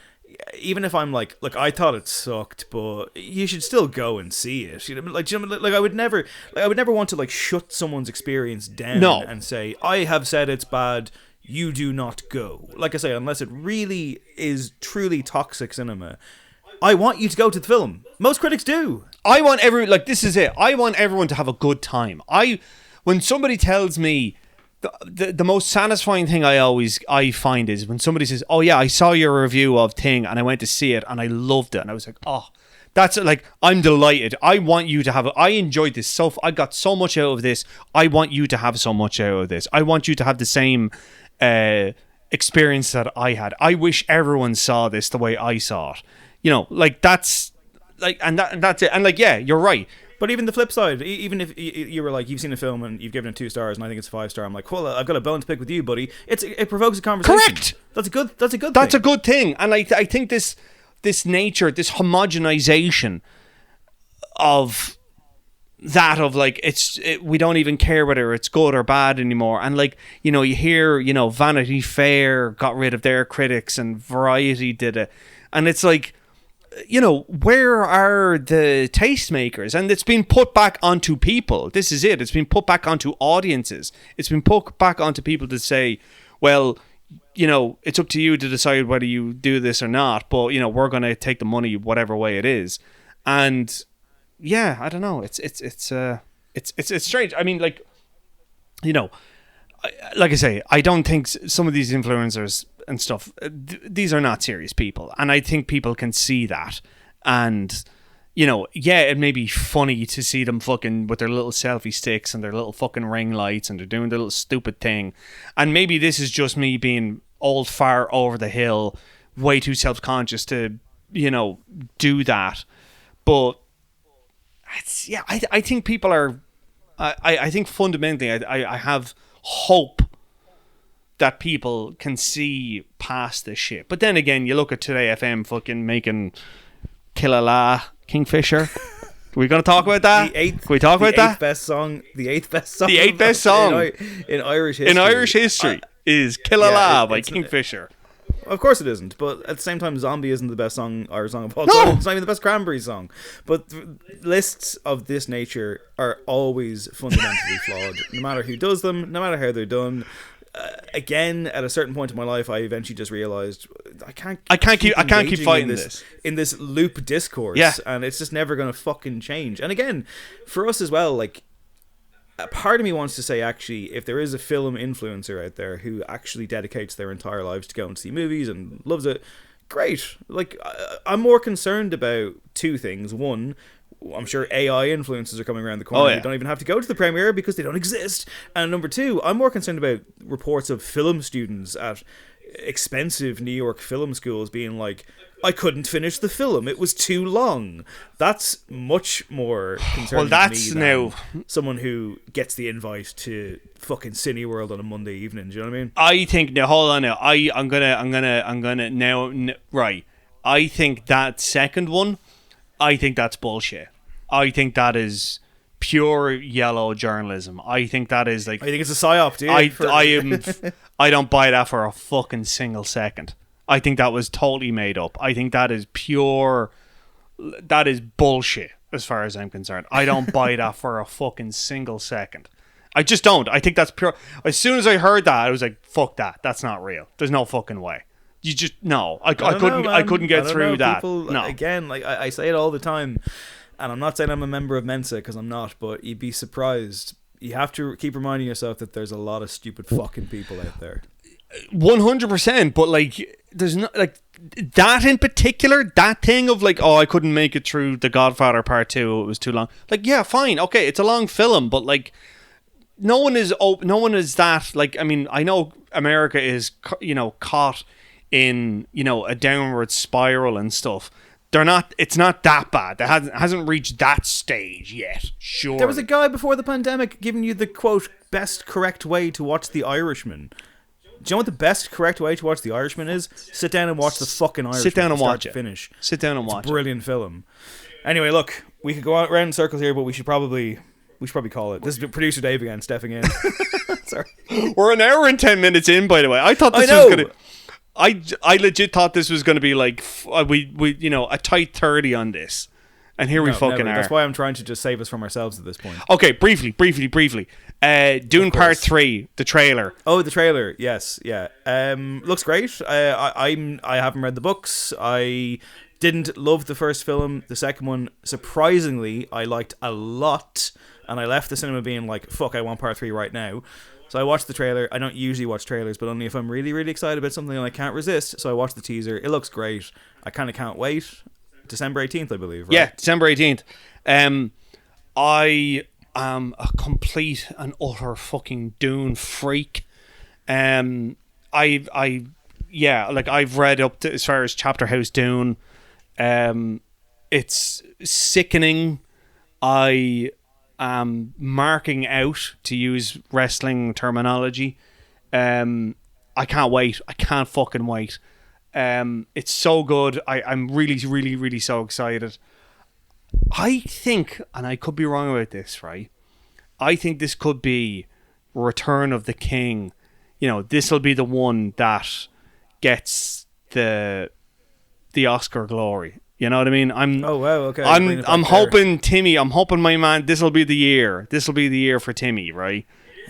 even if I'm like, look, I thought it sucked, but you should still go and see it. You know, like I would never want to like shut someone's experience down and say, I have said it's bad, you do not go. Like I say, unless it really is truly toxic cinema, I want you to go to the film. Most critics do. I want this is it. I want everyone to have a good time. When somebody tells me, the most satisfying thing I find is when somebody says, oh yeah, I saw your review of Thing and I went to see it and I loved it, and I was like, oh, that's like, I'm delighted. I want you to have I enjoyed this I got so much out of this. I want you to have so much out of this. I want you to have the same experience that I had. I wish everyone saw this the way I saw it. You know, like that's like, and that's it. And like, yeah, you're right. But even the flip side, even if you were like, you've seen a film and you've given it 2 stars and I think it's 5 star, I'm like, well, I've got a bone to pick with you, buddy. It provokes a conversation. Correct. That's a good thing. That's a good thing. And I think this nature, this homogenization of that, of like, we don't even care whether it's good or bad anymore. And like, you know, you hear, you know, Vanity Fair got rid of their critics and Variety did it. And it's like, you know, where are the tastemakers? And it's been put back onto people. This is it. It's been put back onto audiences. It's been put back onto people to say, well, you know, it's up to you to decide whether you do this or not. But, you know, we're going to take the money whatever way it is. And yeah, I don't know. It's strange. I mean, like, you know, like I say, I don't think some of these influencers and stuff, these are not serious people, and I think people can see that. And, you know, yeah, it may be funny to see them fucking with their little selfie sticks and their little fucking ring lights and they're doing their little stupid thing, and maybe this is just me being old, far over the hill, way too self-conscious to, you know, do that. But it's, yeah, I think people are, I think fundamentally I have hope that people can see past this shit. But then again, you look at Today FM fucking making Killala Kingfisher. Are we going to talk about that? Can we talk about that? The eighth best song in Irish history. In Irish history is Killala by Kingfisher. Of course it isn't. But at the same time, Zombie isn't the best song or song of all time. It's not even the best Cranberries song. But lists of this nature are always fundamentally flawed, no matter who does them, no matter how they're done. Again, at a certain point in my life, I eventually just realized I can't keep fighting in this loop discourse, and it's just never going to fucking change. And again, for us as well, like, a part of me wants to say, actually, if there is a film influencer out there who actually dedicates their entire lives to going to see movies and loves it, great. Like, I'm more concerned about two things. One, I'm sure AI influencers are coming around the corner. You don't even have to go to the premiere because they don't exist. And number two, I'm more concerned about reports of film students at expensive New York film schools being like, I couldn't finish the film, it was too long. That's much more concerning to me than someone who gets the invite to fucking Cineworld on a Monday evening. Do you know what I mean? I think now, hold on now. I'm gonna now right. I think that second one, I think that's bullshit. I think that is pure yellow journalism. I think that is like. I think it's a psyop, dude. I don't buy that for a fucking single second. I think that was totally made up. I think that is pure. That is bullshit as far as I'm concerned. I don't buy that for a fucking single second. I just don't. I think that's pure. As soon as I heard that, I was like, "Fuck that. That's not real. There's no fucking way." You just no. I couldn't get through that. People, no. Again, like I say it all the time, and I'm not saying I'm a member of Mensa because I'm not, but you'd be surprised. You have to keep reminding yourself that there's a lot of stupid fucking people out there. 100%, but like, there's not like that in particular. That thing of like, oh, I couldn't make it through The Godfather Part 2. It was too long. Like, yeah, fine, okay, it's a long film, but like, no one is that. Like, I mean, I know America is, caught in, a downward spiral and stuff. It's not that bad. It hasn't reached that stage yet. Sure. There was a guy before the pandemic giving you the quote best correct way to watch The Irishman. Do you know what the best correct way to watch The Irishman is? Sit down and watch the fucking Irishman. Sit down and watch it. Finish. Sit down and watch it. Brilliant film. Anyway, look, we could go around in circles here, but we should probably call it. This is producer Dave again, stepping in. Sorry. We're an hour and 10 minutes in, by the way. I thought this was gonna. I legit thought this was going to be like we a tight 30 on this, and here we fucking are. That's why I'm trying to just save us from ourselves at this point. Okay, briefly. Dune Part 3, the trailer. Oh, the trailer. Yes, yeah. Looks great. I haven't read the books. I didn't love the first film. The second one, surprisingly, I liked a lot, and I left the cinema being like, "Fuck, I want Part 3 right now." So I watched the trailer. I don't usually watch trailers, but only if I'm really, really excited about something and I can't resist. So I watched the teaser. It looks great. I kind of can't wait. December 18th, I believe, right? Yeah, December 18th. I am a complete and utter fucking Dune freak. I've read up to as far as Chapter House Dune. It's sickening. I marking out, to use wrestling terminology. I can't wait. I can't fucking wait. It's so good. I'm really, really, really so excited. I think, and I could be wrong about this, right? I think this could be Return of the King. This will be the one that gets the Oscar glory. You know what I mean? Oh wow, okay. I'm hoping Timmy. I'm hoping my man. This will be the year. This will be the year for Timmy, right?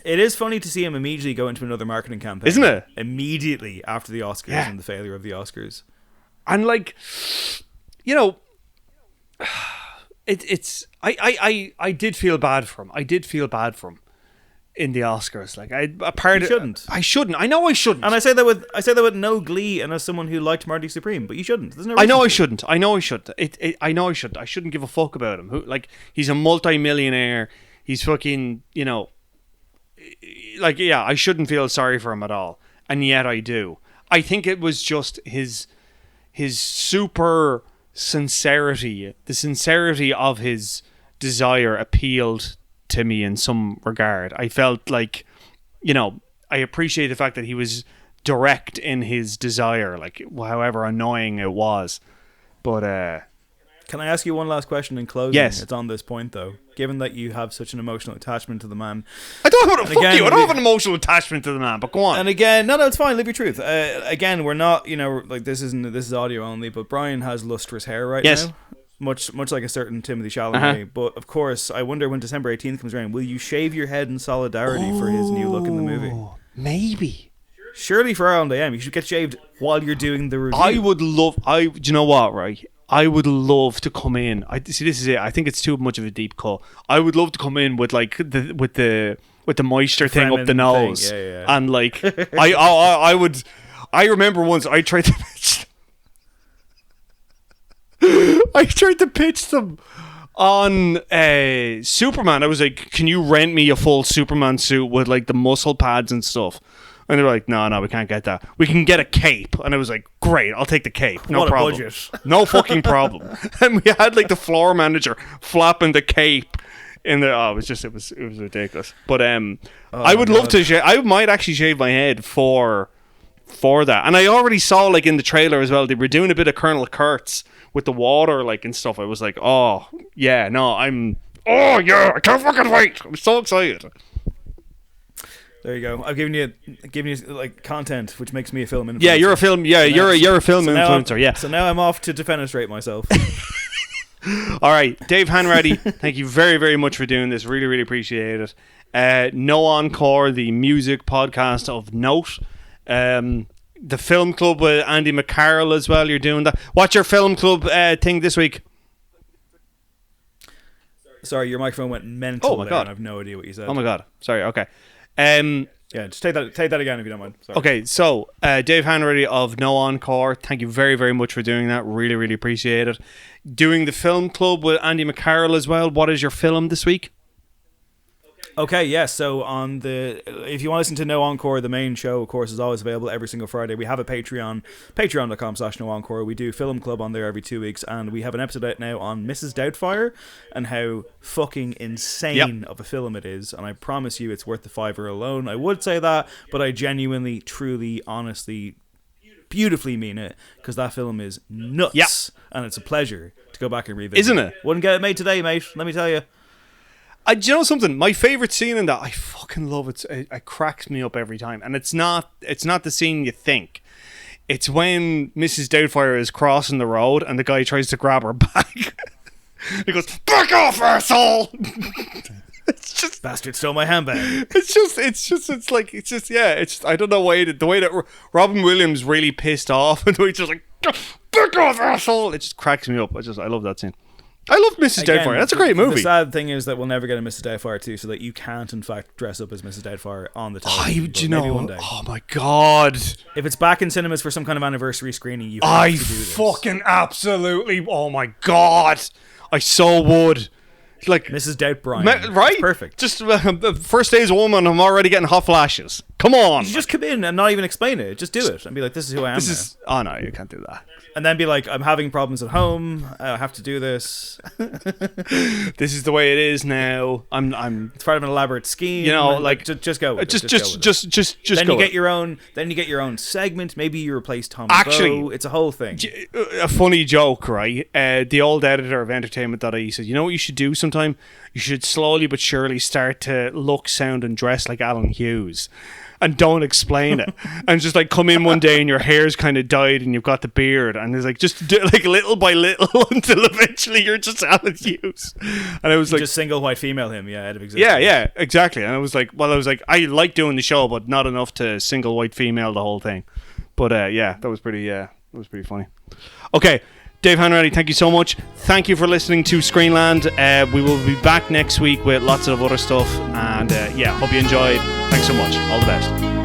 It is funny to see him immediately go into another marketing campaign, isn't it? Immediately after the Oscars and the failure of the Oscars, and like, it's. I did feel bad for him. I did feel bad for him in the Oscars. Like shouldn't. I shouldn't. I know I shouldn't. And I say that with no glee, and as someone who liked Marty Supreme, but you shouldn't. There's no reason I know I shouldn't. I know I should. I know I should. I shouldn't give a fuck about him. He's a multi-millionaire. He's fucking, I shouldn't feel sorry for him at all. And yet I do. I think it was just his super sincerity, the sincerity of his desire appealed to me in some regard. I felt like, I appreciate the fact that he was direct in his desire, like however annoying it was. But Can I ask you one last question in closing? Yes. It's on this point, though. Given that you have such an emotional attachment to the man. I don't have I don't have an emotional attachment to the man, but go on. And again, no, it's fine. Live your truth. Again, we're not, like this is audio only, but Brian has lustrous hair right now. Much like a certain Timothée Chalamet. But of course, I wonder when December 18th comes around, will you shave your head in solidarity for his new look in the movie? Maybe. Surely for Ireland AM, you should get shaved while you're doing the review. I would love. Do you know what? Right. I would love to come in. This is it. I think it's too much of a deep cut. I would love to come in with like the moisture thing up the nose, and like I would. I remember once I tried to pitch. I tried to pitch them on Superman. I was like, "Can you rent me a full Superman suit with like the muscle pads and stuff?" And they were like, no, we can't get that. We can get a cape. And I was like, great, I'll take the cape. No problem. Budget. No fucking problem. And we had like the floor manager flapping the cape in the. Oh, it was ridiculous. But I would love to. I might actually shave my head for that. And I already saw like in the trailer as well. They were doing a bit of Colonel Kurtz with the water like and stuff. I was like, I can't fucking wait. I'm so excited. There you go. I've given you like content, which makes me a film influencer. Yeah, you're a film. Yeah, you're a film influencer. Yeah. So now I'm off to defenestrate myself. All right, Dave Hanratty, thank you very, very much for doing this. Really, really appreciate it. No Encore, the music podcast of note. The film club with Andy McCarroll as well. You're doing that. What's your film club thing this week? Sorry, your microphone went mental. Oh my god! I have no idea what you said. Oh my god! Sorry. Okay. Just take that again if you don't mind. Sorry. Okay, so Dave Hanratty of No Encore, thank you very, very much for doing that. Really, really appreciate it. Doing the film club with Andy McCarroll as well. What is your film this week? Okay, yes. So if you want to listen to No Encore, the main show, of course, is always available every single Friday. We have a Patreon, patreon.com/No Encore. We do Film Club on there every 2 weeks, and we have an episode out now on Mrs. Doubtfire and how fucking insane of a film it is. And I promise you, it's worth the $5 alone. I would say that, but I genuinely, truly, honestly, beautifully mean it, because that film is nuts, and it's a pleasure to go back and revisit. Isn't it? Wouldn't get it made today, mate. Let me tell you. Do you know something? My favourite scene in that, I fucking love it. It cracks me up every time. And it's not the scene you think. It's when Mrs. Doubtfire is crossing the road and the guy tries to grab her bag. He goes, "Back off, arsehole!" It's just bastard stole my handbag. I don't know why the way that Robin Williams really pissed off and the way he's just like, "Back off, arsehole!" It just cracks me up. I love that scene. I love Mrs. Doubtfire. That's a great movie. The sad thing is that we'll never get a Mrs. Doubtfire 2, so that you can't, in fact, dress up as Mrs. Doubtfire on the television. Maybe one day. Oh my god! If it's back in cinemas for some kind of anniversary screening, you have to do this. Fucking absolutely! Oh my god! I so would. Like Mrs. Doubtfire, right? It's perfect. Just first day as a woman, I'm already getting hot flashes. Come on! You just come in and not even explain it. Just do it and be like, "This is who I am." Oh no, you can't do that. And then be like, "I'm having problems at home. I have to do this. This is the way it is now. I'm. It's part of an elaborate scheme. You know, like just go. With just then go. You get your own. Then you get your own segment. Maybe you replace Tom. Actually, it's a whole thing. A funny joke, right? The old editor of Entertainment.ie said, "You know what you should do sometime? You should slowly but surely start to look, sound, and dress like Alan Hughes." And don't explain it, and just like come in one day and your hair's kind of dyed and you've got the beard, and it's like just do like little by little until eventually you're just Alan Hughes. And I was like, just single white female him, out of existence. Yeah, exactly. And I was like, I like doing the show, but not enough to single white female the whole thing. But that was pretty funny. Okay. Dave Hanratty, thank you so much. Thank you for listening to Screenland. We will be back next week with lots of other stuff. And hope you enjoyed. Thanks so much. All the best.